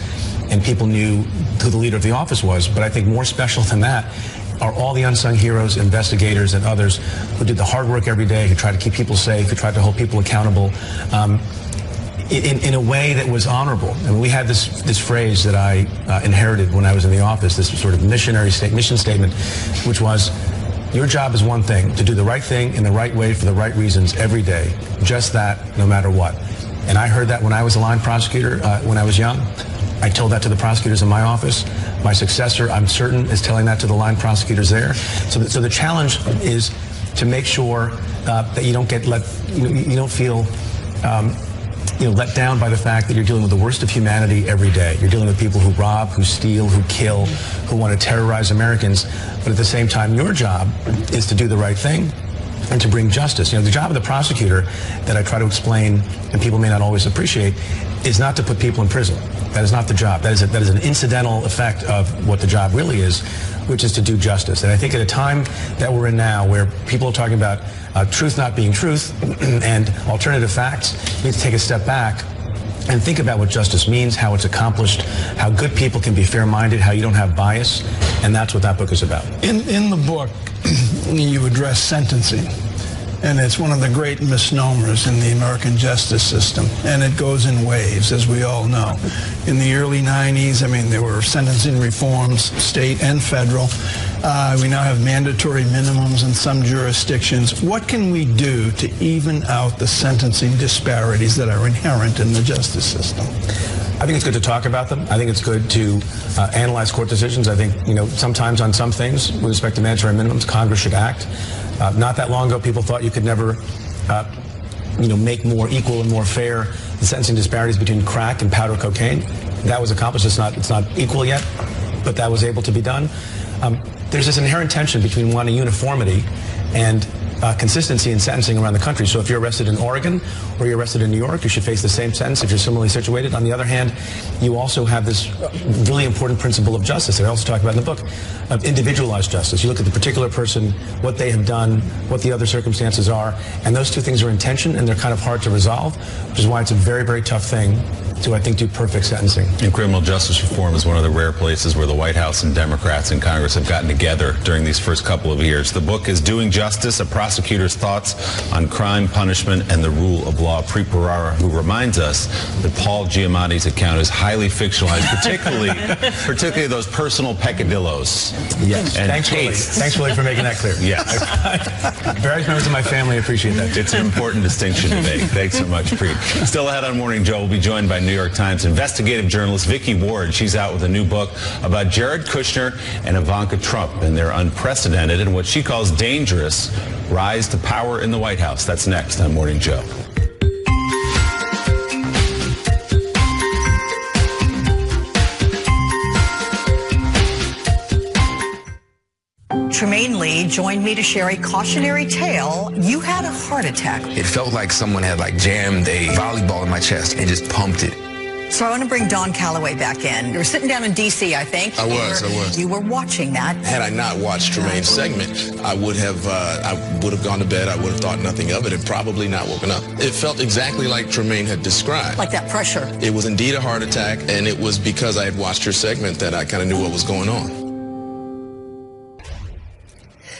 and people knew who the leader of the office was. But I think more special than that are all the unsung heroes, investigators, and others who did the hard work every day, who tried to keep people safe, who tried to hold people accountable in a way that was honorable. And we had this phrase that I inherited when I was in the office, this sort of mission statement, which was, your job is one thing, to do the right thing in the right way for the right reasons every day. Just that, no matter what. And I heard that when I was a line prosecutor, when I was young. I told that to the prosecutors in my office. My successor, I'm certain, is telling that to the line prosecutors there. So the challenge is to make sure that you don't you don't feel let down by the fact that you're dealing with the worst of humanity every day. You're dealing with people who rob, who steal, who kill, who want to terrorize Americans. But at the same time, your job is to do the right thing and to bring justice. You know, the job of the prosecutor that I try to explain, and people may not always appreciate, is not to put people in prison. That is not the job. That is an incidental effect of what the job really is, which is to do justice. And I think at a time that we're in now, where people are talking about truth not being truth and alternative facts, we need to take a step back and think about what justice means, how it's accomplished, how good people can be fair-minded, how you don't have bias, and that's what that book is about. In the book, you address sentencing, and it's one of the great misnomers in the American justice system, and it goes in waves, as we all know. In the early 90s, there were sentencing reforms, state and federal. We now have mandatory minimums in some jurisdictions. What can we do to even out the sentencing disparities that are inherent in the justice system? I think it's good to talk about them. I think it's good to analyze court decisions. I think, sometimes on some things, with respect to mandatory minimums, Congress should act. Not that long ago, people thought you could never, make more equal and more fair the sentencing disparities between crack and powder cocaine. That was accomplished. It's not equal yet, but that was able to be done. There's this inherent tension between wanting uniformity and consistency in sentencing around the country. So if you're arrested in Oregon or you're arrested in New York, you should face the same sentence if you're similarly situated. On the other hand, you also have this really important principle of justice that I also talk about in the book, of individualized justice. You look at the particular person, what they have done, what the other circumstances are, and those two things are in tension, and they're kind of hard to resolve, which is why it's a very, very tough thing to, I think, do perfect sentencing. And criminal justice reform is one of the rare places where the White House and Democrats in Congress have gotten together during these first couple of years. The book is Doing Justice, a prosecutor's thoughts on crime, punishment, and the rule of law. Preet Bharara, who reminds us that Paul Giamatti's account is highly fictionalized, particularly those personal peccadillos. Yes. And Thanks, Willie, for making that clear. Yes. Various members of my family appreciate that. It's an important distinction to make. Thanks so much, Preet. Still ahead on Morning Joe, we'll be joined by New York Times investigative journalist Vicky Ward. She's out with a new book about Jared Kushner and Ivanka Trump and their unprecedented and what she calls dangerous rise to power in the White House. That's next on Morning Joe. Trymaine Lee joined me to share a cautionary tale. You had a heart attack. It felt like someone had jammed a volleyball in my chest and just pumped it. So I want to bring Don Calloway back in. You were sitting down in D.C., I think. I was. You were watching that. Had I not watched Trymaine's segment, I would have gone to bed. I would have thought nothing of it and probably not woken up. It felt exactly like Trymaine had described. Like that pressure. It was indeed a heart attack, and it was because I had watched her segment that I kind of knew what was going on.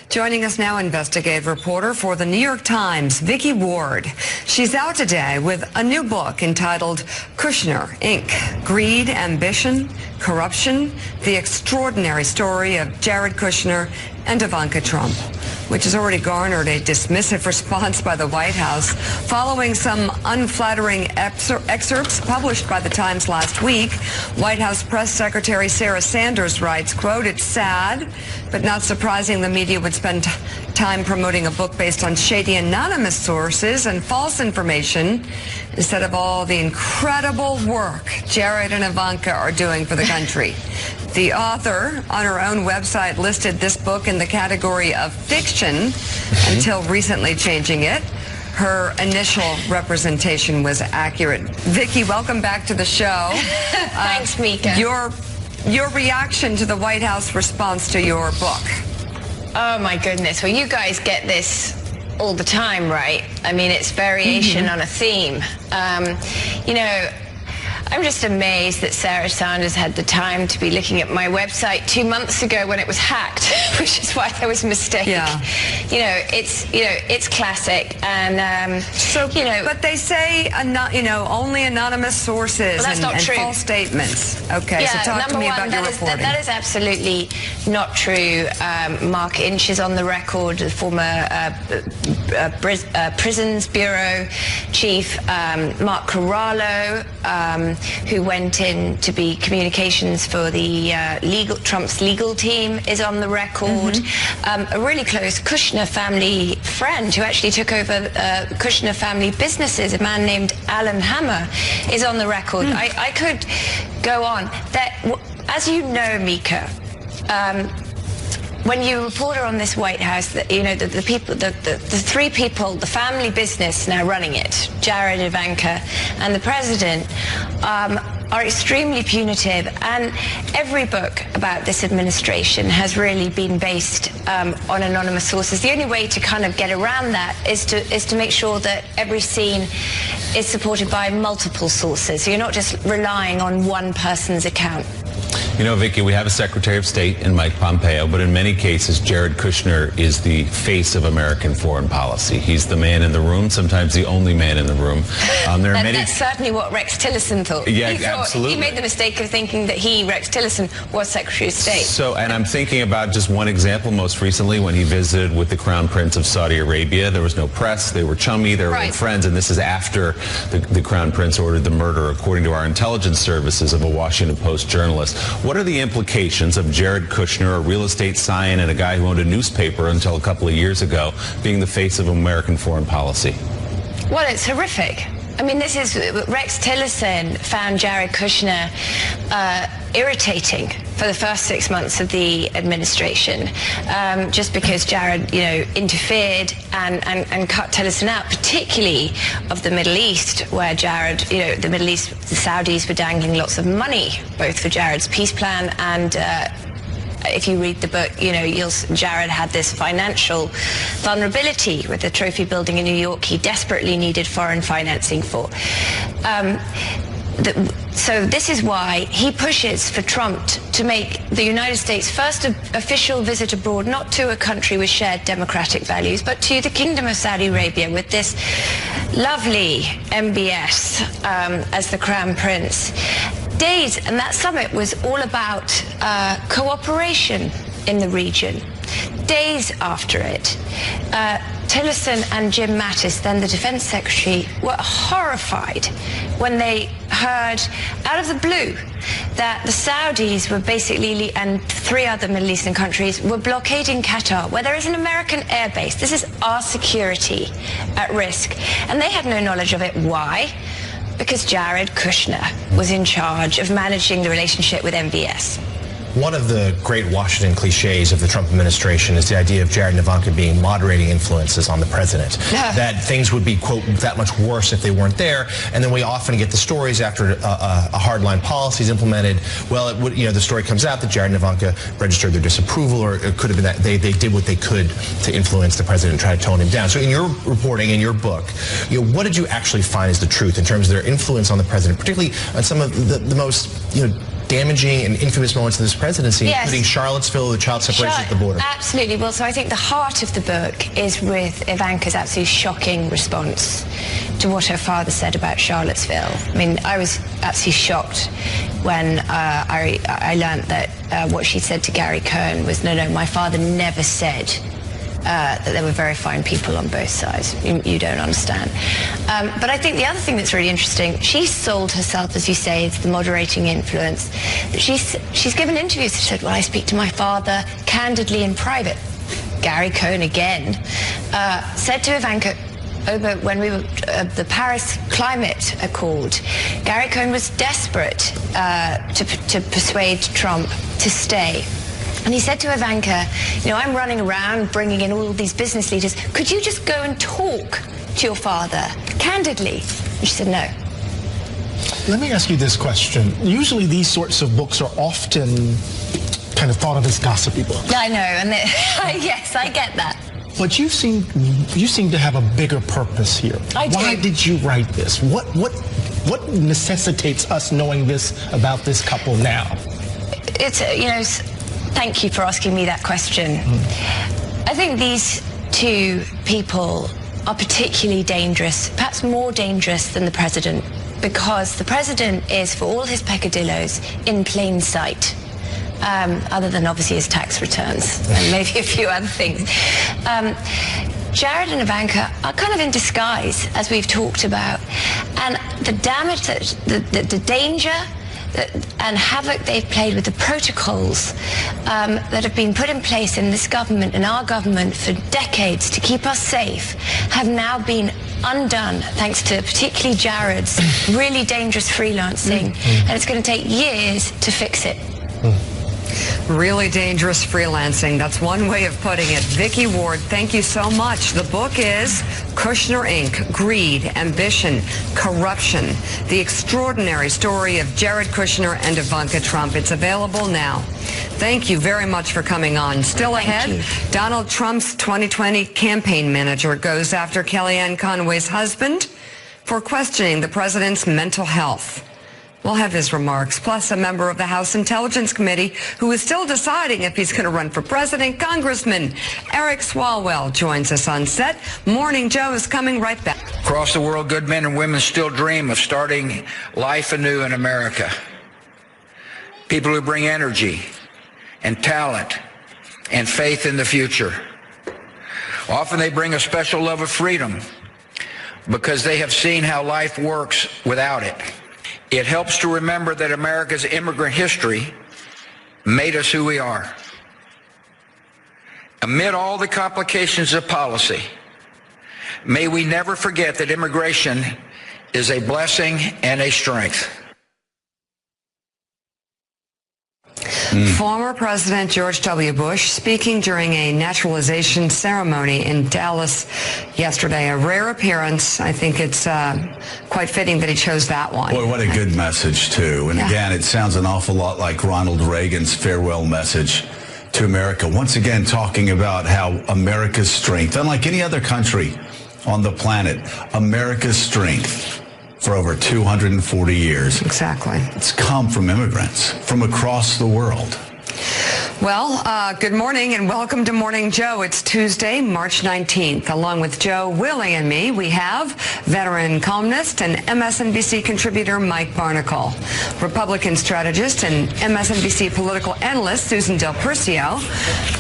Joining us now, investigative reporter for the New York Times, Vicky Ward. She's out today with a new book entitled Kushner, Inc. Greed, Ambition, Corruption, The Extraordinary Story of Jared Kushner and Ivanka Trump, which has already garnered a dismissive response by the White House following some unflattering excerpts published by the Times last week. White House Press Secretary Sarah Sanders writes, quote, "It's sad but not surprising the media would spend time promoting a book based on shady anonymous sources and false information instead of all the incredible work Jared and Ivanka are doing for the country. The author on her own website listed this book in the category of fiction until recently changing it. Her initial representation was accurate. Vicki, welcome back to the show. Thanks, Mika. Your reaction to the White House response to your book. Oh, my goodness. Well, you guys get this all the time, right? I mean, it's variation on a theme. You know, I'm just amazed that Sarah Sanders had the time to be looking at my website 2 months ago when it was hacked, which is why there was a mistake. Yeah. It's classic, and But they say only anonymous sources and false statements. Okay, yeah, so talk to me about your reporting. That is absolutely not true. Mark Inch is on the record, the former Prisons Bureau chief. Mark Corallo, who went in to be communications for the Trump's legal team, is on the record. A really close Kushner family friend who actually took over Kushner family businesses, a man named Alan Hammer, is on the record. I could go on. As you know, Mika, when you're a reporter on this White House, the three people, the family business now running it, Jared, Ivanka, and the president, are extremely punitive, and every book about this administration has really been based on anonymous sources. The only way to kind of get around that is to make sure that every scene is supported by multiple sources, so you're not just relying on one person's account. You know, Vicki, we have a Secretary of State in Mike Pompeo, but in many cases, Jared Kushner is the face of American foreign policy. He's the man in the room, sometimes the only man in the room. That's certainly what Rex Tillerson thought. Yeah, absolutely. He made the mistake of thinking that Rex Tillerson, was Secretary of State. So, and I'm thinking about just one example most recently when he visited with the Crown Prince of Saudi Arabia. There was no press. They were chummy. They were old friends. And this is after the Crown Prince ordered the murder, according to our intelligence services, of a Washington Post journalist. What are the implications of Jared Kushner, a real estate scion and a guy who owned a newspaper until a couple of years ago, being the face of American foreign policy? Well, it's horrific. I mean, Rex Tillerson found Jared Kushner irritating for the first 6 months of the administration, just because Jared, interfered and cut Tillerson out, particularly of the Middle East, where Jared, the Middle East, the Saudis were dangling lots of money, both for Jared's peace plan and if you read the book, Jared had this financial vulnerability with the trophy building in New York he desperately needed foreign financing for. So this is why he pushes for Trump to make the United States' first official visit abroad, not to a country with shared democratic values, but to the Kingdom of Saudi Arabia with this lovely MBS as the Crown Prince. And that summit was all about cooperation in the region. Days after it, Tillerson and Jim Mattis, then the Defense Secretary, were horrified when they heard out of the blue that the Saudis were basically, and 3 other Middle Eastern countries, were blockading Qatar, where there is an American airbase. This is our security at risk. And they had no knowledge of it. Why? Because Jared Kushner was in charge of managing the relationship with MBS. One of the great Washington cliches of the Trump administration is the idea of Jared and Ivanka being moderating influences on the president. That things would be, quote, that much worse if they weren't there. And then we often get the stories after a hardline policy is implemented. Well, it would, the story comes out that Jared and Ivanka registered their disapproval, or it could have been that they did what they could to influence the president and try to tone him down. So in your reporting, in your book, what did you actually find is the truth in terms of their influence on the president, particularly on some of the most, damaging and infamous moments of this presidency, including Charlottesville, the child separation at the border? Absolutely. Well, so I think the heart of the book is with Ivanka's absolutely shocking response to what her father said about Charlottesville. I mean, I was absolutely shocked when I learned that what she said to Gary Cohn was, no, my father never said that there were very fine people on both sides. You don't understand. But I think the other thing that's really interesting, she sold herself, as you say, as the moderating influence. She's given interviews. She said, well, I speak to my father candidly in private. Gary Cohn again said to Ivanka, over when we were the Paris Climate Accord, Gary Cohn was desperate to persuade Trump to stay. And he said to Ivanka, I'm running around bringing in all these business leaders. Could you just go and talk to your father candidly? And she said no. Let me ask you this question. Usually these sorts of books are often kind of thought of as gossipy books. I know, and yes, I get that. But you seem to have a bigger purpose here. Why did you write this? What necessitates us knowing this about this couple now? It's thank you for asking me that question. I think these two people are particularly dangerous, perhaps more dangerous than the president, because the president is, for all his peccadillos, in plain sight. Other than obviously his tax returns and maybe a few other things. Jared and Ivanka are kind of in disguise, as we've talked about, and the damage, the danger and havoc they've played with the protocols that have been put in place in this government and our government for decades to keep us safe have now been undone thanks to particularly Jared's really dangerous freelancing, and it's going to take years to fix it. Really dangerous freelancing. That's one way of putting it. Vicky Ward, thank you so much. The book is Kushner, Inc., Greed, Ambition, Corruption, the extraordinary story of Jared Kushner and Ivanka Trump. It's available now. Thank you very much for coming on. Still ahead, Donald Trump's 2020 campaign manager goes after Kellyanne Conway's husband for questioning the president's mental health. We'll have his remarks, plus a member of the House Intelligence Committee who is still deciding if he's going to run for president. Congressman Eric Swalwell joins us on set. Morning Joe is coming right back. Across the world, good men and women still dream of starting life anew in America. People who bring energy and talent and faith in the future. Often they bring a special love of freedom because they have seen how life works without it. It helps to remember that America's immigrant history made us who we are. Amid all the complications of policy, may we never forget that immigration is a blessing and a strength. Former President George W. Bush speaking during a naturalization ceremony in Dallas yesterday. A rare appearance. I think it's quite fitting that he chose that one. Boy, what a good message, too. And again, it sounds an awful lot like Ronald Reagan's farewell message to America. Once again, talking about how America's strength, unlike any other country on the planet, America's strength for over 240 years. Exactly. It's come from immigrants from across the world. Well, good morning and welcome to Morning Joe. It's Tuesday, March 19th. Along with Joe, Willie, and me, we have veteran columnist and MSNBC contributor Mike Barnicle, Republican strategist and MSNBC political analyst Susan Del Percio,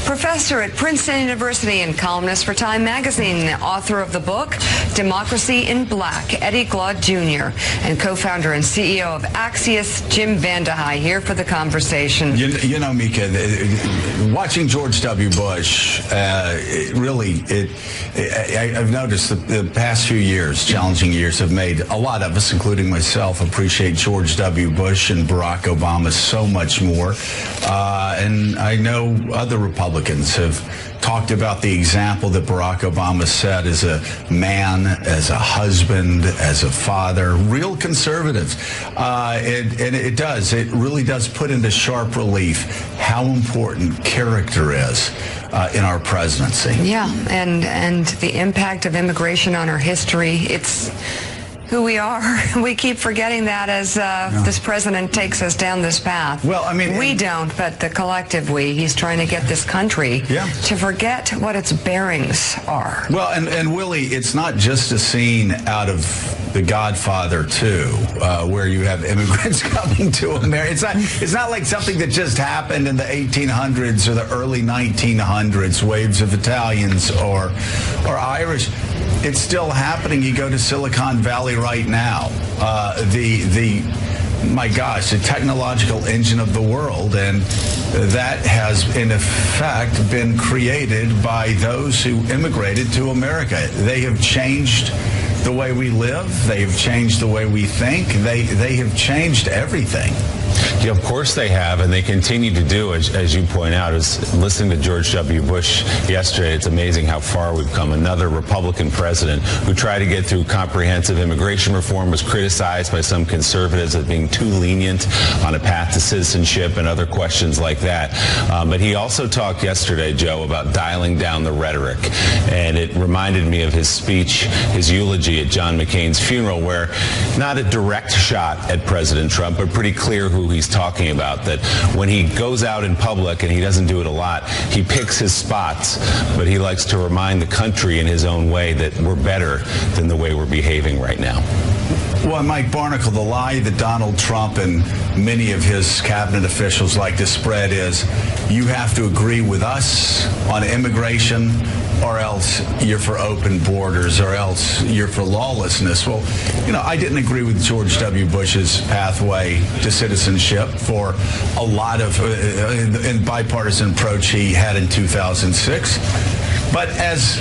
professor at Princeton University and columnist for Time Magazine, the author of the book Democracy in Black, Eddie Glaude Jr., and co-founder and CEO of Axios, Jim Vandehei, here for the conversation. You know, Mika, watching George W. Bush, I've noticed the past few years, challenging years, have made a lot of us, including myself, appreciate George W. Bush and Barack Obama so much more. And I know other Republicans have talked about the example that Barack Obama set as a man, as a husband, as a father, real conservative. And it really does put into sharp relief how important character is in our presidency. Yeah, and the impact of immigration on our history, it's who we are. We keep forgetting that as this president takes us down this path. Well, I mean, we don't, but the collective we. He's trying to get this country to forget what its bearings are. Well, and Willie, it's not just a scene out of The Godfather 2, where you have immigrants coming to America. It's not like something that just happened in the 1800s or the early 1900s, waves of Italians or Irish. It's still happening. You go to Silicon Valley right now. My gosh, the technological engine of the world, and that has in effect been created by those who immigrated to America. They have changed the way we live. They have changed the way we think. They have changed everything. Yeah, of course they have, and they continue to do, as you point out. As listening to George W. Bush yesterday, it's amazing how far we've come. Another Republican president who tried to get through comprehensive immigration reform was criticized by some conservatives as being too lenient on a path to citizenship and other questions like that. But he also talked yesterday, Joe, about dialing down the rhetoric, and it reminded me of his speech, his eulogy at John McCain's funeral, where not a direct shot at President Trump, but pretty clear who he's talking about, that when he goes out in public, and he doesn't do it a lot, he picks his spots, but he likes to remind the country in his own way that we're better than the way we're behaving right now. Well, Mike Barnicle, the lie that Donald Trump and many of his cabinet officials like to spread is you have to agree with us on immigration or else you're for open borders or else you're for lawlessness. Well, I didn't agree with George W. Bush's pathway to citizenship for a lot of in bipartisan approach he had in 2006. But as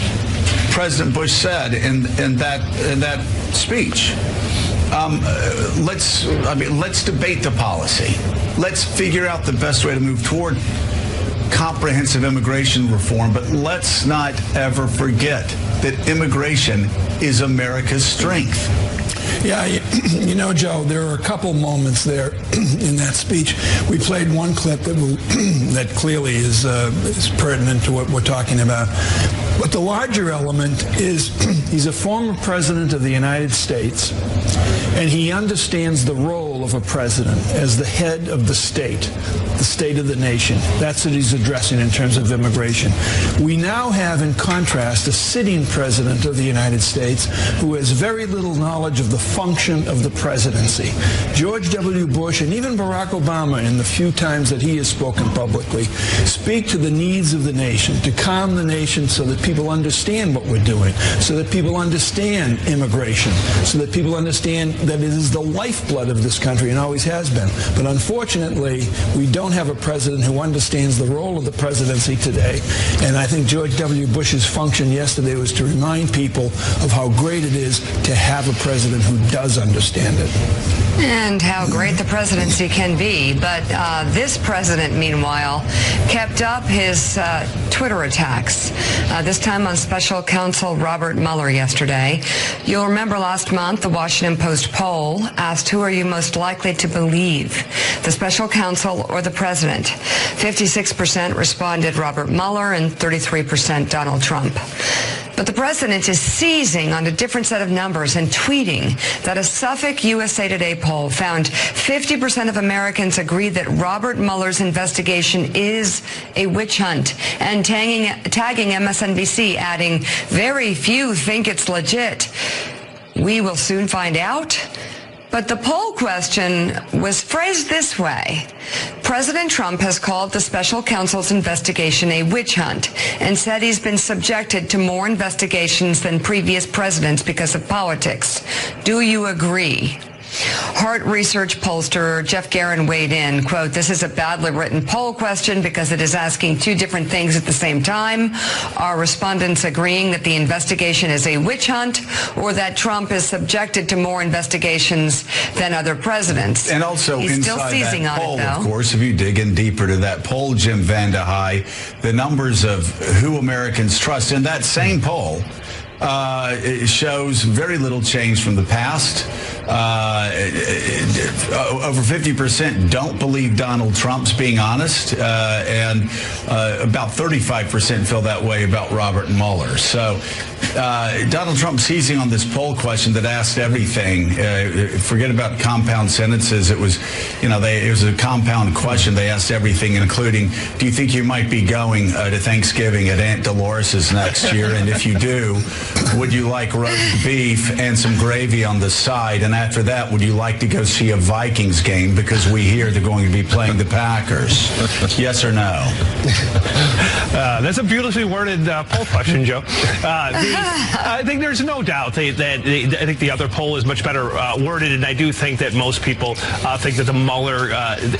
President Bush said in that speech, let's debate the policy. Let's figure out the best way to move toward comprehensive immigration reform, but let's not ever forget that immigration is America's strength. Yeah, Joe, there are a couple moments there in that speech. We played one clip that clearly is pertinent to what we're talking about. But the larger element is he's a former president of the United States, and he understands the role of a president as the head of the state of the nation. That's what he's addressing in terms of immigration. We now have, in contrast, a sitting president of the United States who has very little knowledge of the function of the presidency. George W. Bush and even Barack Obama, in the few times that he has spoken publicly, speak to the needs of the nation, to calm the nation so that people understand what we're doing, so that people understand immigration, so that people understand that it is the lifeblood of this country and always has been. But unfortunately, we don't have a president who understands the role of the presidency today. And I think George W. Bush's function yesterday was to remind people of how great it is to have a president who does understand it. And how great the presidency can be. But this president, meanwhile, kept up his Twitter attacks, this time on special counsel Robert Mueller yesterday. You'll remember last month, the Washington Post poll asked, who are you most likely to believe, the special counsel or the president? 56% responded Robert Mueller and 33% Donald Trump. But the president is seizing on a different set of numbers and tweeting that a Suffolk USA Today poll found 50% of Americans agree that Robert Mueller's investigation is a witch hunt, and tagging MSNBC, adding, very few think it's legit. We will soon find out. But the poll question was phrased this way. President Trump has called the special counsel's investigation a witch hunt and said he's been subjected to more investigations than previous presidents because of politics. Do you agree? Hart Research pollster Jeff Guerin weighed in, quote, this is a badly written poll question because it is asking two different things at the same time. Are respondents agreeing that the investigation is a witch hunt or that Trump is subjected to more investigations than other presidents? And also he's inside still seizing that poll, on it, though. Of course, if you dig in deeper to that poll, Jim Vandehei, the numbers of who Americans trust in that same poll, it shows very little change from the past. Over 50% don't believe Donald Trump's being honest, and about 35% feel that way about Robert Mueller. So Donald Trump seizing on this poll question that asked everything. Forget about compound sentences. It was, it was a compound question. They asked everything, including, do you think you might be going to Thanksgiving at Aunt Dolores's next year? And if you do, would you like roast beef and some gravy on the side? And after that, would you like to go see a Vikings game? Because we hear they're going to be playing the Packers. Yes or no? That's a beautifully worded poll question, Joe. I think there's no doubt that I think the other poll is much better worded, and I do think that most people think that the Mueller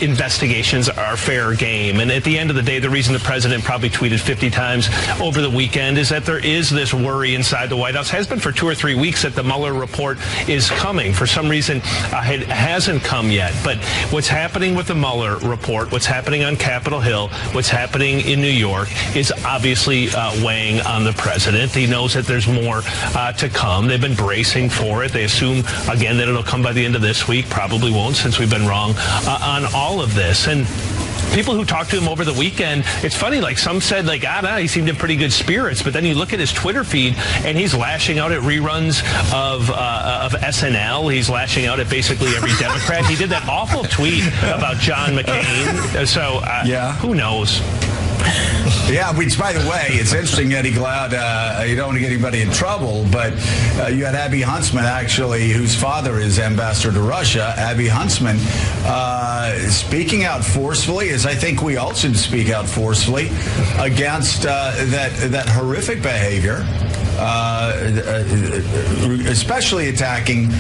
investigations are fair game. And at the end of the day, the reason the president probably tweeted 50 times over the weekend is that there is this worry inside the White House, has been for 2 or 3 weeks, that the Mueller report is coming. For some reason, it hasn't come yet. But what's happening with the Mueller report, what's happening on Capitol Hill, what's happening in New York is obviously weighing on the president. He knows that there's more to come. They've been bracing for it. They assume, again, that it'll come by the end of this week. Probably won't, since we've been wrong on all of this. And people who talked to him over the weekend, it's funny, like some said, like, he seemed in pretty good spirits. But then you look at his Twitter feed, and he's lashing out at reruns of SNL. He's lashing out at basically every Democrat. He did that awful tweet about John McCain. So, who knows? Yeah, which, by the way, it's interesting, Eddie Glaude, you don't want to get anybody in trouble, but you had Abby Huntsman, actually, whose father is ambassador to Russia. Abby Huntsman speaking out forcefully, as I think we all should speak out forcefully, against that horrific behavior, especially attacking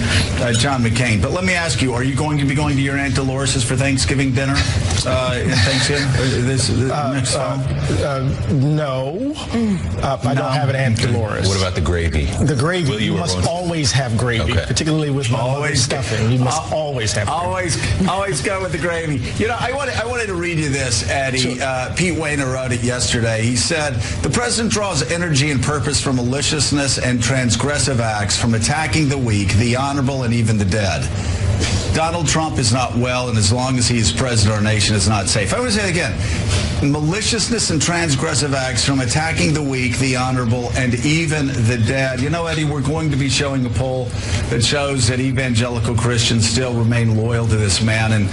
John McCain. But let me ask you, are you going to be going to your Aunt Dolores's for Thanksgiving dinner in Thanksgiving next fall? No. I don't have an Aunt Dolores. What about the gravy? The gravy. You must always have gravy, particularly with always stuffing. You must always have gravy. Always go with the gravy. I wanted to read you this, Eddie. Sure. Pete Wehner wrote it yesterday. He said, the president draws energy and purpose from maliciousness and transgressive acts, from attacking the weak, the honorable, and even the dead. Donald Trump is not well, and as long as he is president, our nation is not safe. I want to say it again. Maliciousness and transgressive acts, from attacking the weak, the honorable, and even the dead. Eddie, we're going to be showing a poll that shows that evangelical Christians still remain loyal to this man. And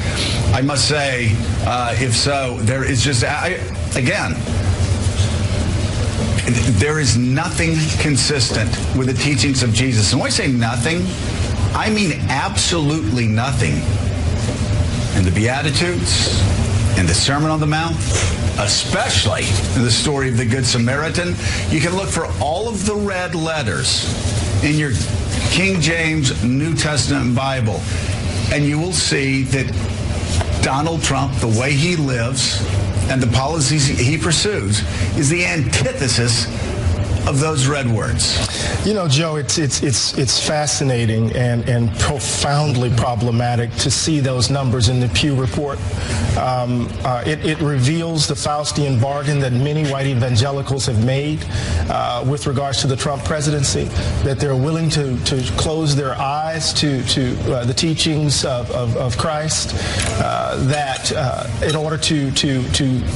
I must say, if so, there is just, again, there is nothing consistent with the teachings of Jesus. And when I say nothing, I mean absolutely nothing. In the Beatitudes, in the Sermon on the Mount, especially in the story of the Good Samaritan, you can look for all of the red letters in your King James New Testament Bible, and you will see that Donald Trump, the way he lives and the policies he pursues, is the antithesis of those red words. Joe, it's fascinating and profoundly problematic to see those numbers in the Pew report. It reveals the Faustian bargain that many white evangelicals have made with regards to the Trump presidency, that they're willing to close their eyes to the teachings of Christ, that in order to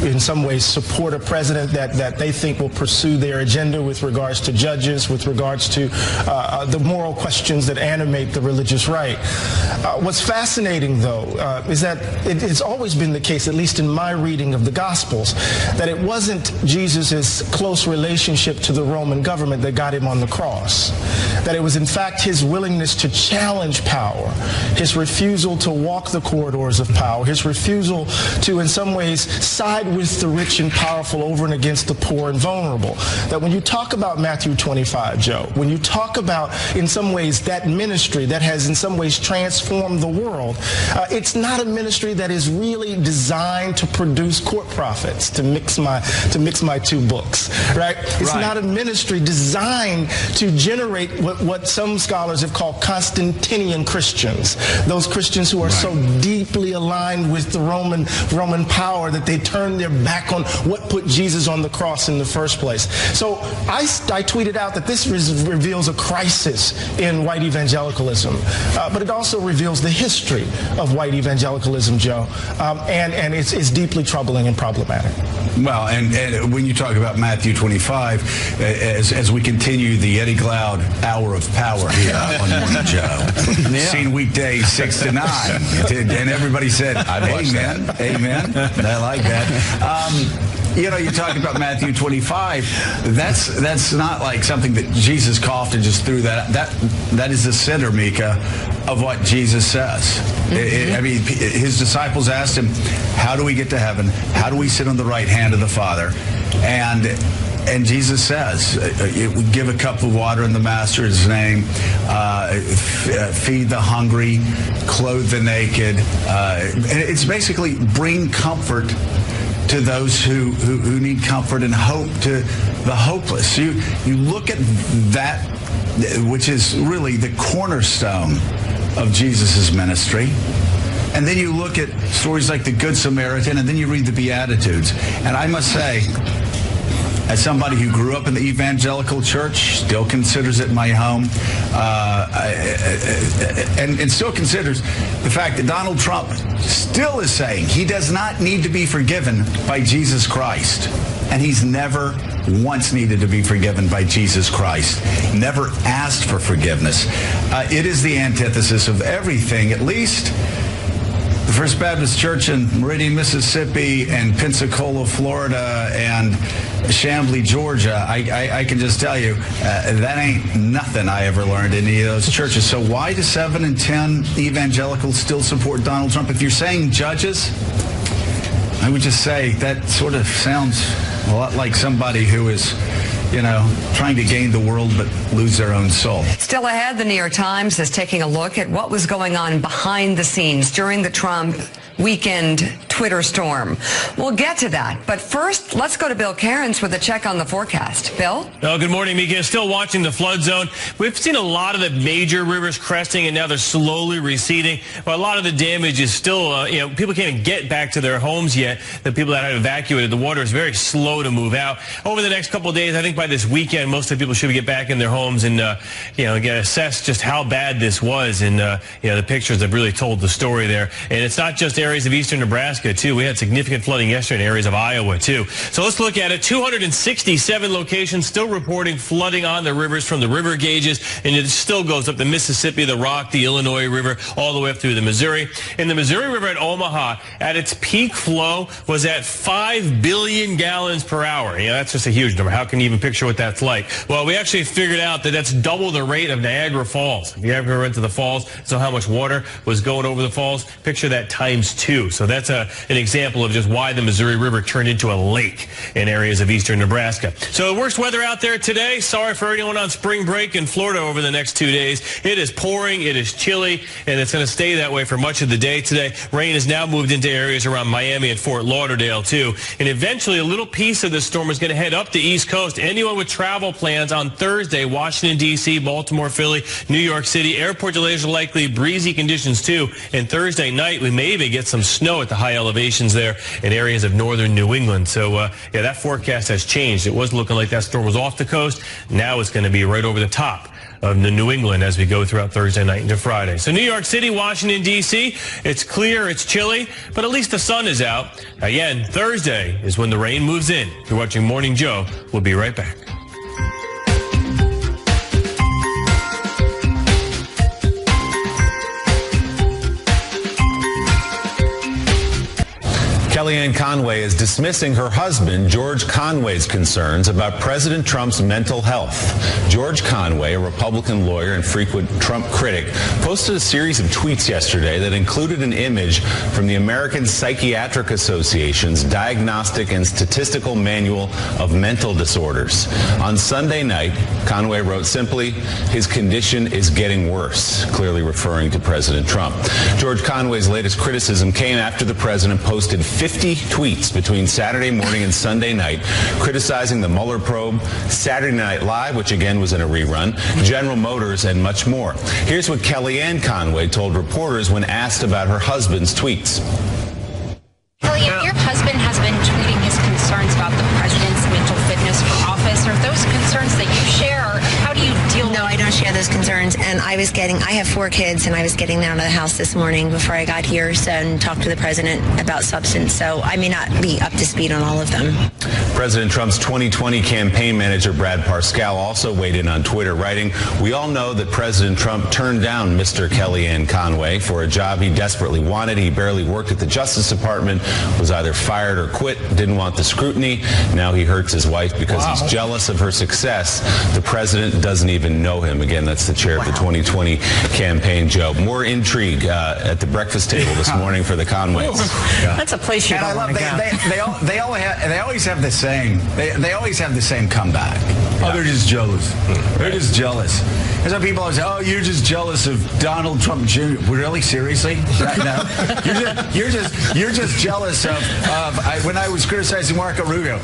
in some ways support a president that they think will pursue their agenda with regards to judges, with regards to the moral questions that animate the religious right. What's fascinating, though, is that it's always been the case, at least in my reading of the Gospels, that it wasn't Jesus' close relationship to the Roman government that got him on the cross. That it was, in fact, his willingness to challenge power, his refusal to walk the corridors of power, his refusal to, in some ways, side with the rich and powerful over and against the poor and vulnerable. That when you talk about Matthew 25, Joe, when you talk about, in some ways, that ministry that has, in some ways, transformed the world, it's not a ministry that is really designed to produce court profits, to mix my two books, right? It's not a ministry designed to generate what some scholars have called Constantinian Christians, those Christians who are so deeply aligned with the Roman power that they turn their back on what put Jesus on the cross in the first place. So I tweeted out that this reveals a crisis in white evangelicalism, but it also reveals the history of white evangelicalism, Joe, and it's deeply troubling and problematic. Well, and when you talk about Matthew 25, as we continue the Eddie Glaude hour of power here on Morning Joe, seen weekdays 6 to 9, and everybody said, amen, amen. I like that. You talk about Matthew 25. That's not like something that Jesus coughed and just threw that. That is the center, Mika, of what Jesus says. His disciples asked him, how do we get to heaven? How do we sit on the right hand of the Father? And Jesus says, give a cup of water in the Master's name, feed the hungry, clothe the naked. And it's basically bring comfort to those who need comfort and hope to the hopeless. You look at that, which is really the cornerstone of Jesus' ministry. And then you look at stories like the Good Samaritan, and then you read the Beatitudes. And I must say, as somebody who grew up in the evangelical church, still considers it my home, and still considers the fact that Donald Trump still is saying he does not need to be forgiven by Jesus Christ. And he's never once needed to be forgiven by Jesus Christ. Never asked for forgiveness. It is the antithesis of everything, at least the First Baptist Church in Meridian, Mississippi, and Pensacola, Florida, and Chamblee, Georgia. I can just tell you, that ain't nothing I ever learned in any of those churches. So why do 7 in 10 evangelicals still support Donald Trump? If you're saying judges, I would just say that sort of sounds a lot like somebody who is, trying to gain the world but lose their own soul. Still ahead, the New York Times is taking a look at what was going on behind the scenes during the Trump weekend Twitter storm. We'll get to that. But first, let's go to Bill Cairns with a check on the forecast. Bill? Oh, good morning, Mika. Still watching the flood zone. We've seen a lot of the major rivers cresting, and now they're slowly receding. But a lot of the damage is still, people can't even get back to their homes yet. The people that have evacuated, the water is very slow to move out. Over the next couple of days, I think by this weekend, most of the people should get back in their homes and, get assessed just how bad this was. And, the pictures have really told the story there. And it's not just areas of eastern Nebraska, too. We had significant flooding yesterday in areas of Iowa, too. So let's look at it. 267 locations still reporting flooding on the rivers from the river gauges, and it still goes up the Mississippi, the Rock, the Illinois River, all the way up through the Missouri. And the Missouri River at Omaha, at its peak flow, was at 5 billion gallons per hour. That's just a huge number. How can you even picture what that's like? Well, we actually figured out that that's double the rate of Niagara Falls. If you ever went to the falls, so how much water was going over the falls, picture that times 2. So that's an example of just why the Missouri River turned into a lake in areas of eastern Nebraska. So the worst weather out there today. Sorry for anyone on spring break in Florida over the next 2 days. It is pouring, it is chilly, and it's going to stay that way for much of the day today. Rain has now moved into areas around Miami and Fort Lauderdale, too. And eventually a little piece of this storm is going to head up the East Coast. Anyone with travel plans on Thursday, Washington, D.C., Baltimore, Philly, New York City, airport delays are likely, breezy conditions, too. And Thursday night, we may even get some snow at the high elevations there in areas of northern New England. So, that forecast has changed. It was looking like that storm was off the coast. Now it's going to be right over the top of the New England as we go throughout Thursday night into Friday. So New York City, Washington, D.C., it's clear, it's chilly, but at least the sun is out. Again, Thursday is when the rain moves in. If you're watching Morning Joe, we'll be right back. Kellyanne Conway is dismissing her husband, George Conway's concerns about President Trump's mental health. George Conway, a Republican lawyer and frequent Trump critic, posted a series of tweets yesterday that included an image from the American Psychiatric Association's Diagnostic and Statistical Manual of Mental Disorders. On Sunday night, Conway wrote simply, "His condition is getting worse," clearly referring to President Trump. George Conway's latest criticism came after the president posted 50 tweets between Saturday morning and Sunday night criticizing the Mueller probe, Saturday Night Live, which again was in a rerun, General Motors, and much more. Here's what Kellyanne Conway told reporters when asked about her husband's tweets. Kelly, if your husband has been tweeting his concerns about the president's mental fitness for office, are those concerns those concerns. And I have 4 kids, and I was getting down to the house this morning before I got here and talked to the president about substance. So I may not be up to speed on all of them. President Trump's 2020 campaign manager, Brad Parscale, also weighed in on Twitter, writing, "We all know that President Trump turned down Mr. Kellyanne Conway for a job he desperately wanted. He barely worked at the Justice Department, was either fired or quit, didn't want the scrutiny. Now he hurts his wife because he's jealous of her success. The president doesn't even know him." Again, that's the chair of the 2020 campaign, Joe. More intrigue at the breakfast table this morning for the Conways. That's a place you don't want to go. They always have the same. They always have the same comeback. Oh, they're just jealous. They're just jealous. And so people always say, "Oh, you're just jealous of Donald Trump Jr." Really, seriously? No. You're just jealous of when I was criticizing Marco Rubio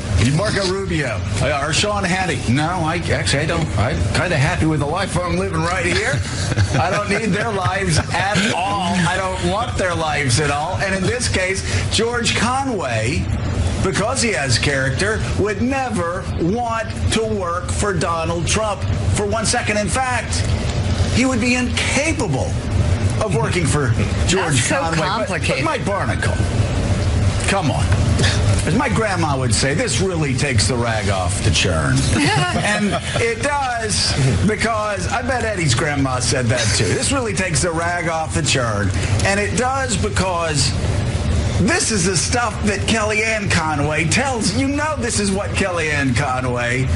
or Sean Hannity. No, I don't. I'm kind of happy with the life I'm living right here. I don't need their lives at all. I don't want their lives at all. And in this case, George Conway, because he has character, would never want to work for Donald Trump for 1 second. In fact, he would be incapable of working for George Conway. So complicated. But Mike Barnicle, come on. As my grandma would say, this really takes the rag off the churn. And it does, because I bet Eddie's grandma said that too. This really takes the rag off the churn. And it does because this is the stuff that Kellyanne Conway tells. You know, this is what Kellyanne Conway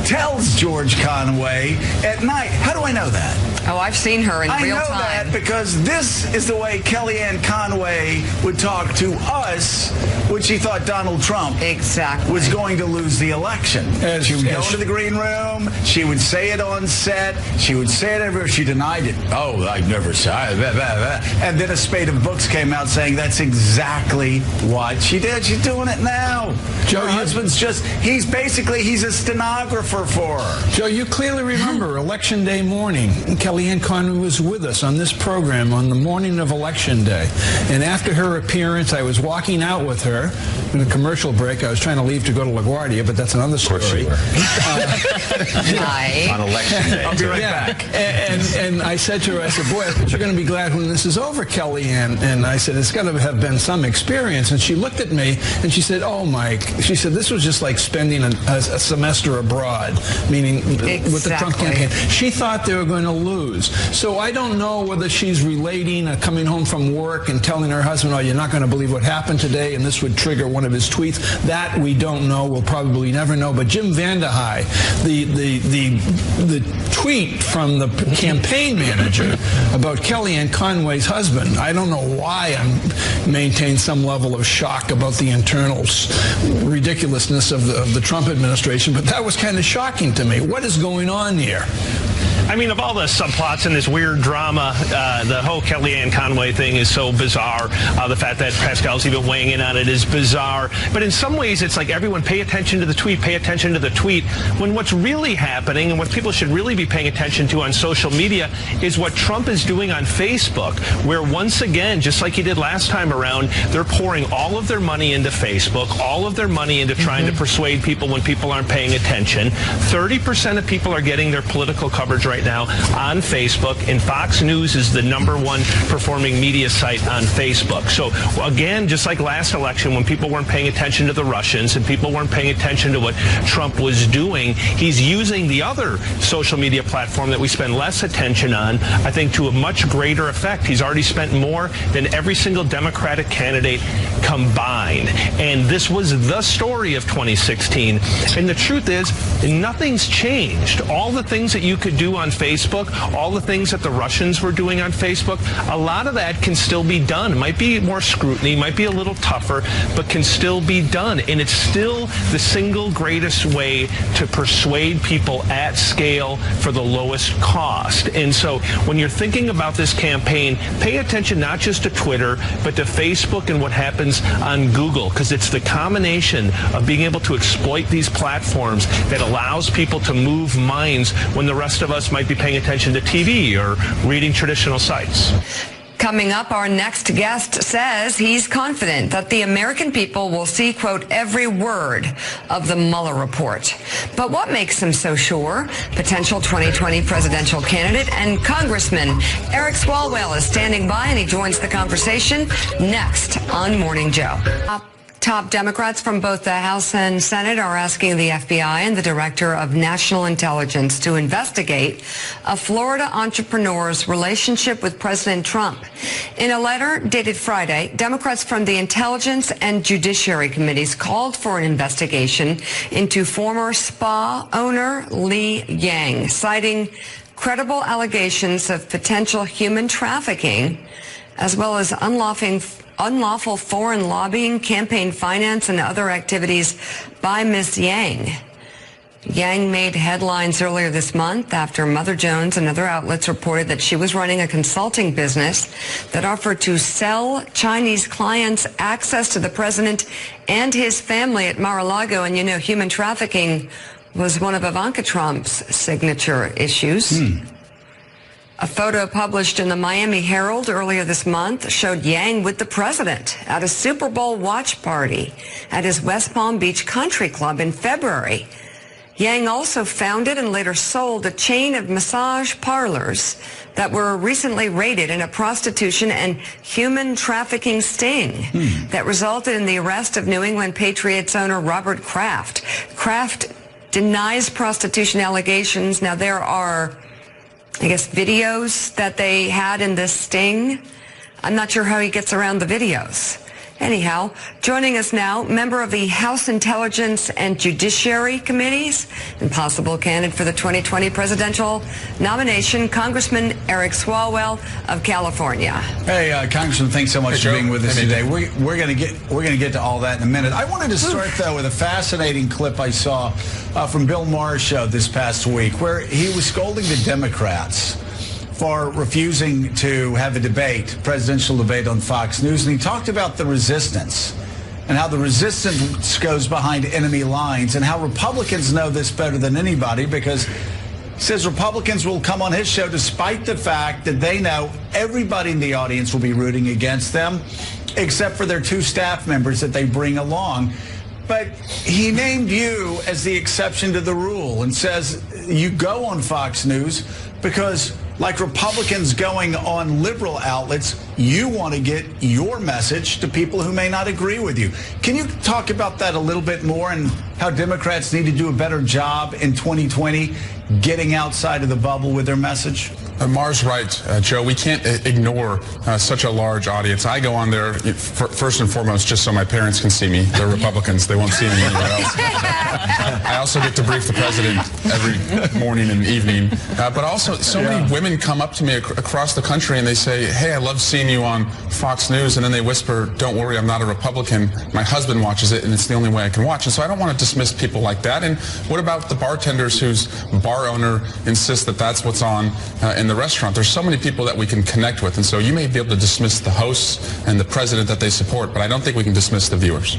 tells George Conway at night. How do I know that? Oh, I've seen her in real time. I know that because this is the way Kellyanne Conway would talk to us when she thought Donald Trump was going to lose the election. She would go to the green room. She would say it on set. She would say it everywhere. She denied it. "Oh, I never said it." And then a spate of books came out saying that's exactly what she did. She's doing it now. Joe, her husband's he's a stenographer for her. Joe, you clearly remember Election Day morning. Kellyanne Conway was with us on this program on the morning of Election Day. And after her appearance, I was walking out with her in a commercial break. I was trying to leave to go to LaGuardia, but that's another story. On Election Day. I'll be right back. And I said to her, I said, "Boy, I bet you're going to be glad when this is over, Kellyanne." And I said, "It's got to have been some experience." And she looked at me and she said, "Oh, Mike," she said, "this was just like spending a semester abroad," meaning with the Trump campaign. She thought they were going to lose. So I don't know whether she's relating coming home from work and telling her husband, "Oh, you're not going to believe what happened today," and this would trigger one of his tweets. That we don't know. We'll probably never know. But Jim Vandehei, the tweet from the campaign manager about Kellyanne Conway's husband, I don't know why I maintain some level of shock about the internal ridiculousness of the Trump administration, but that was kind of shocking to me. What is going on here? I mean, of all the subplots in this weird drama, the whole Kellyanne Conway thing is so bizarre. The fact that Pascal's even weighing in on it is bizarre. But in some ways, it's like everyone pay attention to the tweet, pay attention to the tweet, when what's really happening and what people should really be paying attention to on social media is what Trump is doing on Facebook, where once again, just like he did last time around, they're pouring all of their money into Facebook, all of their money into trying to persuade people when people aren't paying attention. 30% of people are getting their political coverage right now on Facebook, and Fox News is the #1 performing media site on Facebook. So again, just like last election, when people weren't paying attention to the Russians and people weren't paying attention to what Trump was doing, he's using the other social media platform that we spend less attention on, I think, to a much greater effect. He's already spent more than every single Democratic candidate combined. And this was the story of 2016. And the truth is, nothing's changed. All the things that you could do on Facebook, all the things that the Russians were doing on Facebook, a lot of that can still be done. It might be more scrutiny, might be a little tougher, but can still be done. And it's still the single greatest way to persuade people at scale for the lowest cost. And so when you're thinking about this campaign, pay attention not just to Twitter, but to Facebook and what happens on Google, because it's the combination of being able to exploit these platforms that allows people to move minds when the rest of us might be paying attention to TV or reading traditional sites. Coming up, our next guest says he's confident that the American people will see, quote, every word of the Mueller report. But what makes him so sure? Potential 2020 presidential candidate and Congressman Eric Swalwell is standing by, and he joins the conversation next on Morning Joe. Top Democrats from both the House and Senate are asking the FBI and the Director of National Intelligence to investigate a Florida entrepreneur's relationship with President Trump. In a letter dated Friday, Democrats from the Intelligence and Judiciary Committees called for an investigation into former spa owner Li Yang, citing credible allegations of potential human trafficking, as well as unlawful foreign lobbying, campaign finance, and other activities by Ms. Yang. Yang made headlines earlier this month after Mother Jones and other outlets reported that she was running a consulting business that offered to sell Chinese clients access to the president and his family at Mar-a-Lago. And you know, human trafficking was one of Ivanka Trump's signature issues. A photo published in the Miami Herald earlier this month showed Yang with the president at a Super Bowl watch party at his West Palm Beach Country Club in February. Yang also founded and later sold a chain of massage parlors that were recently raided in a prostitution and human trafficking sting that resulted in the arrest of New England Patriots owner Robert Kraft. Kraft denies prostitution allegations. Now, there are, I guess, videos that they had in this sting. I'm not sure how he gets around the videos. Anyhow, joining us now, member of the House Intelligence and Judiciary Committees and possible candidate for the 2020 presidential nomination, Congressman Eric Swalwell of California. Hey, Congressman, thanks so much for being with us today. We're going to get to all that in a minute. I wanted to start though with a fascinating clip I saw from Bill Maher's show this past week, where he was scolding the Democrats for refusing to have a presidential debate on Fox News. And he talked about the resistance and how the resistance goes behind enemy lines and how Republicans know this better than anybody, because he says Republicans will come on his show despite the fact that they know everybody in the audience will be rooting against them, except for their two staff members that they bring along. But he named you as the exception to the rule and says you go on Fox News because, like Republicans going on liberal outlets, you want to get your message to people who may not agree with you. Can you talk about that a little bit more and how Democrats need to do a better job in 2020 getting outside of the bubble with their message? Maher's right, Joe. We can't ignore such a large audience. I go on there first and foremost just so my parents can see me. They're Republicans. They won't see me anywhere else. I also get to brief the president every morning and evening. But also, so many women come up to me across the country and they say, hey, I love seeing you on Fox News. And then they whisper, don't worry, I'm not a Republican. My husband watches it and it's the only way I can watch. And so I don't want to dismiss people like that. And what about the bartenders whose bar owner insists that that's what's on in the restaurant? There's so many people that we can connect with, and so you may be able to dismiss the hosts and the president that they support, but I don't think we can dismiss the viewers.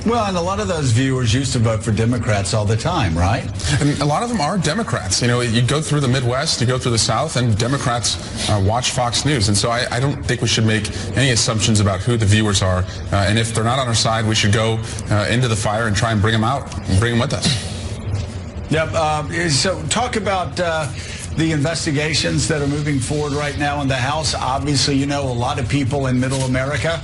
Well, and a lot of those viewers used to vote for Democrats all the time, right? And a lot of them are Democrats. You know, you go through the Midwest, you go through the South, and Democrats watch Fox News. And so I don't think we should make any assumptions about who the viewers are. And if they're not on our side, we should go into the fire and try and bring them out and bring them with us. Yep. So talk about the investigations that are moving forward right now in the House. Obviously, you know, a lot of people in Middle America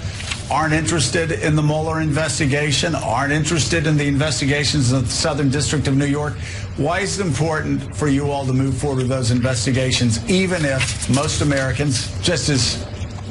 aren't interested in the Mueller investigation, aren't interested in the investigations of the Southern District of New York. Why is it important for you all to move forward with those investigations, even if most Americans, just as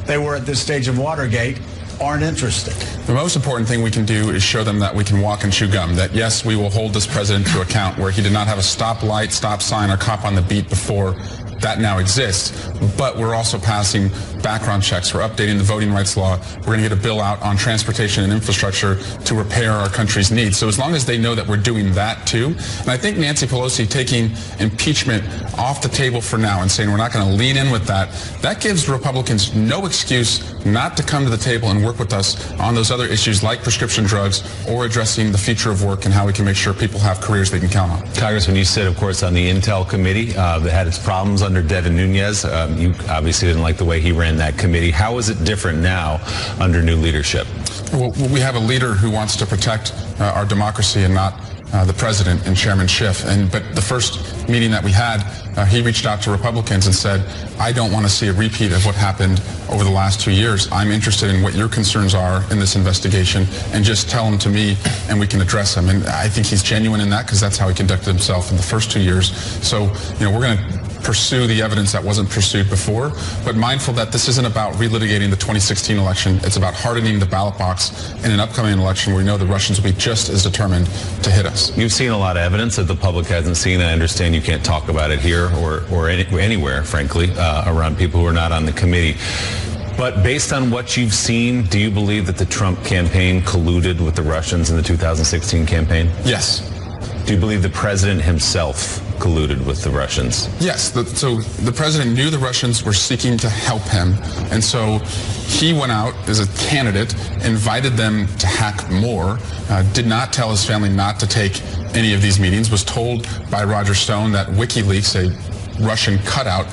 they were at this stage of Watergate, aren't interested? The most important thing we can do is show them that we can walk and chew gum, that yes, we will hold this president to account where he did not have a stop light, stop sign, or cop on the beat before. That now exists, but we're also passing background checks. We're updating the voting rights law. We're going to get a bill out on transportation and infrastructure to repair our country's needs. So as long as they know that we're doing that too, and I think Nancy Pelosi taking impeachment off the table for now and saying we're not going to lean in with that, that gives Republicans no excuse not to come to the table and work with us on those other issues like prescription drugs or addressing the future of work and how we can make sure people have careers they can count on. Congressman, you sit, of course, on the Intel Committee that had its problems under under Devin Nunes. You obviously didn't like the way he ran that committee. How is it different now under new leadership? Well, we have a leader who wants to protect our democracy and not the president and Chairman Schiff. But the first meeting that we had, he reached out to Republicans and said, I don't want to see a repeat of what happened over the last 2 years. I'm interested in what your concerns are in this investigation, and just tell them to me and we can address them. And I think he's genuine in that, because that's how he conducted himself in the first 2 years. So, we're going to pursue the evidence that wasn't pursued before, but mindful that this isn't about relitigating the 2016 election. It's about hardening the ballot box in an upcoming election where we know the Russians will be just as determined to hit us. You've seen a lot of evidence that the public hasn't seen. I understand you can't talk about it here or anywhere, frankly, around people who are not on the committee. But based on what you've seen, do you believe that the Trump campaign colluded with the Russians in the 2016 campaign? Yes. Do you believe the president himself colluded with the Russians? Yes. So the president knew the Russians were seeking to help him, and so he went out as a candidate, invited them to hack more, did not tell his family not to take any of these meetings, was told by Roger Stone that WikiLeaks, a Russian cutout,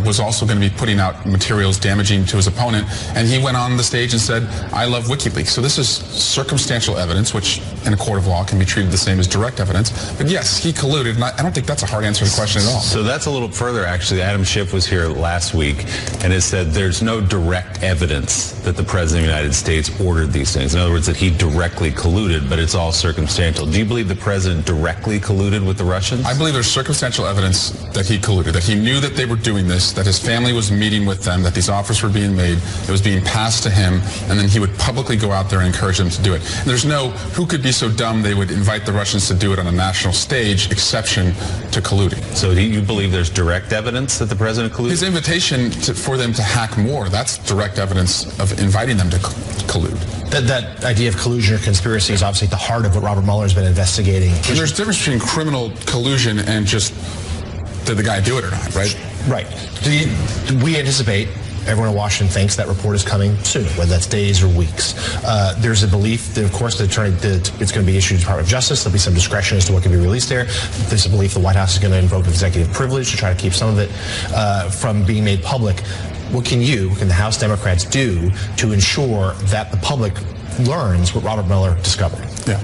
was also going to be putting out materials damaging to his opponent, and he went on the stage and said, I love WikiLeaks. So this is circumstantial evidence, which in a court of law can be treated the same as direct evidence. But yes, he colluded, and I don't think that's a hard answer to the question at all. So that's a little further, actually. Adam Schiff was here last week and has said there's no direct evidence that the President of the United States ordered these things. In other words, that he directly colluded, but it's all circumstantial. Do you believe the President directly colluded with the Russians? I believe there's circumstantial evidence that he colluded, that he knew that they were doing this, that his family was meeting with them, that these offers were being made, it was being passed to him, and then he would publicly go out there and encourage them to do it. And there's no, who could be so dumb they would invite the Russians to do it on a national stage, exception to colluding. So do you believe there's direct evidence that the president colluded? His invitation for them to hack more, that's direct evidence of inviting them to collude. That idea of collusion or conspiracy is obviously at the heart of what Robert Mueller has been investigating. And there's a difference between criminal collusion and just, did the guy do it or not, right? Right. We anticipate, everyone in Washington thinks that report is coming soon, whether that's days or weeks. There's a belief that, of course, it's going to be issued to the Department of Justice. There'll be some discretion as to what can be released there. There's a belief the White House is going to invoke executive privilege to try to keep some of it from being made public. What can the House Democrats do to ensure that the public learns what Robert Mueller discovered? Yeah.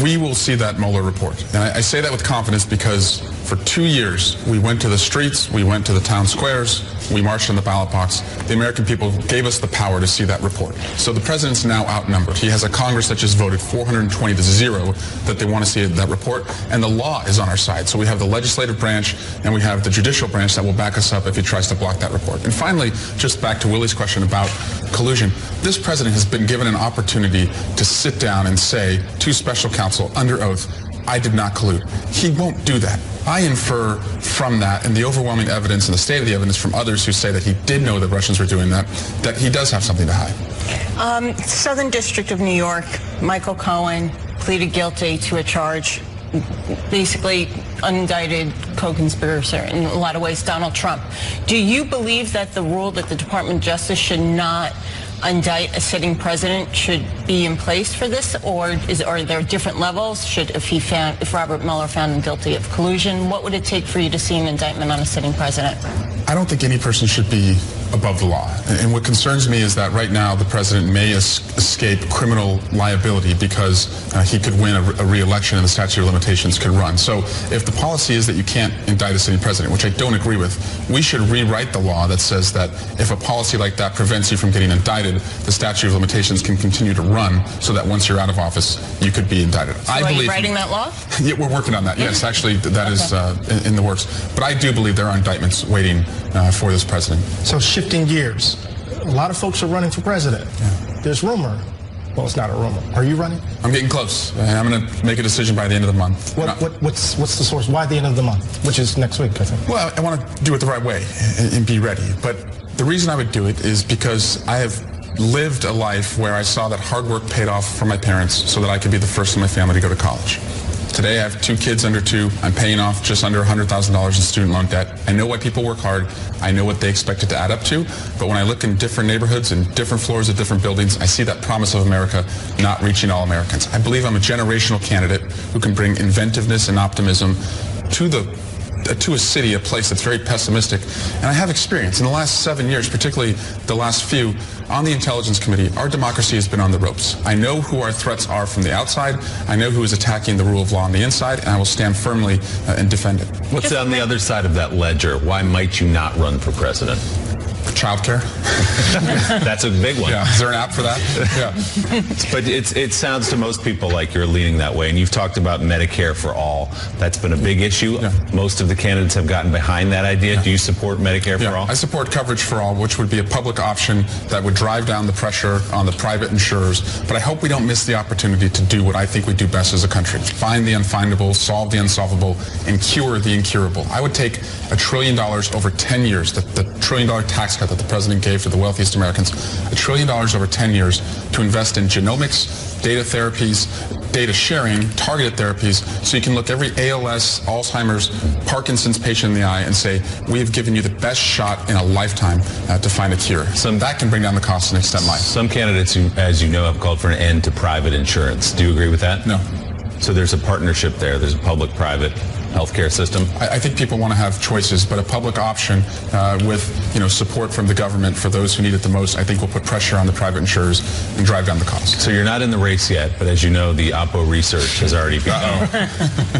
We will see that Mueller report. And I say that with confidence because for 2 years, we went to the streets, we went to the town squares, we marched on the ballot box. The American people gave us the power to see that report. So the president's now outnumbered. He has a Congress that just voted 420-0 that they want to see that report, and the law is on our side. So we have the legislative branch and we have the judicial branch that will back us up if he tries to block that report. And finally, just back to Willie's question about collusion, this president has been given an opportunity to sit down and say to special counsel under oath, I did not collude. He won't do that. I infer from that and the overwhelming evidence and the state of the evidence from others who say that he did know the Russians were doing that, that he does have something to hide. Southern District of New York, Michael Cohen pleaded guilty to a charge, basically unindicted co-conspirator, in a lot of ways, Donald Trump. Do you believe that the rule that the Department of Justice should not indict a sitting president should be in place for this, or are there different levels? If Robert Mueller found him guilty of collusion, what would it take for you to see an indictment on a sitting president? I don't think any person should be above the law. And what concerns me is that right now the president may escape criminal liability because he could win a re-election and the statute of limitations could run. So if the policy is that you can't indict a sitting president, which I don't agree with, we should rewrite the law that says that if a policy like that prevents you from getting indicted, the statute of limitations can continue to run so that once you're out of office, you could be indicted. So are you writing that law? Yeah, we're working on that. Yes, actually, that is in the works. But I do believe there are indictments waiting for this president. So shifting gears, a lot of folks are running for president. Yeah. There's rumor. Well, it's not a rumor. Are you running? I'm getting close. I'm going to make a decision by the end of the month. What's the source? Why the end of the month? Which is next week, I think. Well, I want to do it the right way and be ready. But the reason I would do it is because I have lived a life where I saw that hard work paid off for my parents so that I could be the first in my family to go to college. Today, I have 2 kids under 2. I'm paying off just under $100,000 in student loan debt. I know why people work hard. I know what they expect it to add up to. But when I look in different neighborhoods and different floors of different buildings, I see that promise of America not reaching all Americans. I believe I'm a generational candidate who can bring inventiveness and optimism to the to a city, a place that's very pessimistic. And I have experience. In the last 7 years, particularly the last few, on the Intelligence Committee, our democracy has been on the ropes. I know who our threats are from the outside. I know who is attacking the rule of law on the inside, and I will stand firmly and defend it. What's on the other side of that ledger? Why might you not run for president? Childcare. That's a big one. Yeah. Is there an app for that? Yeah. But it sounds to most people like you're leaning that way. And you've talked about Medicare for all. That's been a big issue. Yeah. Most of the candidates have gotten behind that idea. Yeah. Do you support Medicare for all? I support coverage for all, which would be a public option that would drive down the pressure on the private insurers. But I hope we don't miss the opportunity to do what I think we do best as a country. Find the unfindable, solve the unsolvable, and cure the incurable. I would take $1 trillion over 10 years, the $1 trillion tax cut that the president gave to the wealthiest Americans, $1 trillion over 10 years to invest in genomics, data therapies, data sharing, targeted therapies, so you can look every ALS, Alzheimer's, Parkinson's patient in the eye and say, we have given you the best shot in a lifetime to find a cure. So that can bring down the cost and extend life. Some candidates, as you know, have called for an end to private insurance. Do you agree with that? No. So there's a partnership there. There's a public-private healthcare system. I think people want to have choices, but a public option with support from the government for those who need it the most, I think will put pressure on the private insurers and drive down the cost. So you're not in the race yet, but as you know, the Oppo research has already begun.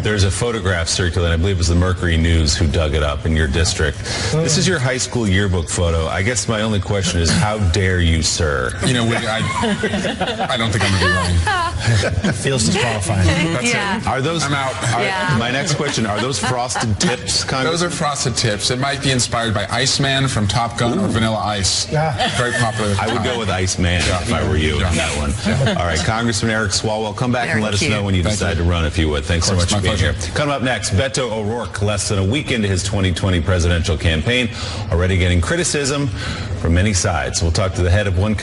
There's a photograph circulating. I believe it was the Mercury News who dug it up in your district. This is your high school yearbook photo. I guess my only question is, how dare you, sir? I don't think I'm going to be running. Feels disqualifying. That's it. Are those? I'm out. My next question: are those frosted tips? Those are frosted tips. It might be inspired by Iceman from Top Gun or Vanilla Ice. Very popular. I would go with Iceman if I were you on that one. All right, Congressman Eric Swalwell, come back and let us know when you decide to run, if you would. Thanks so much for being here. Coming up next, Beto O'Rourke, less than a week into his 2020 presidential campaign, already getting criticism from many sides. We'll talk to the head of one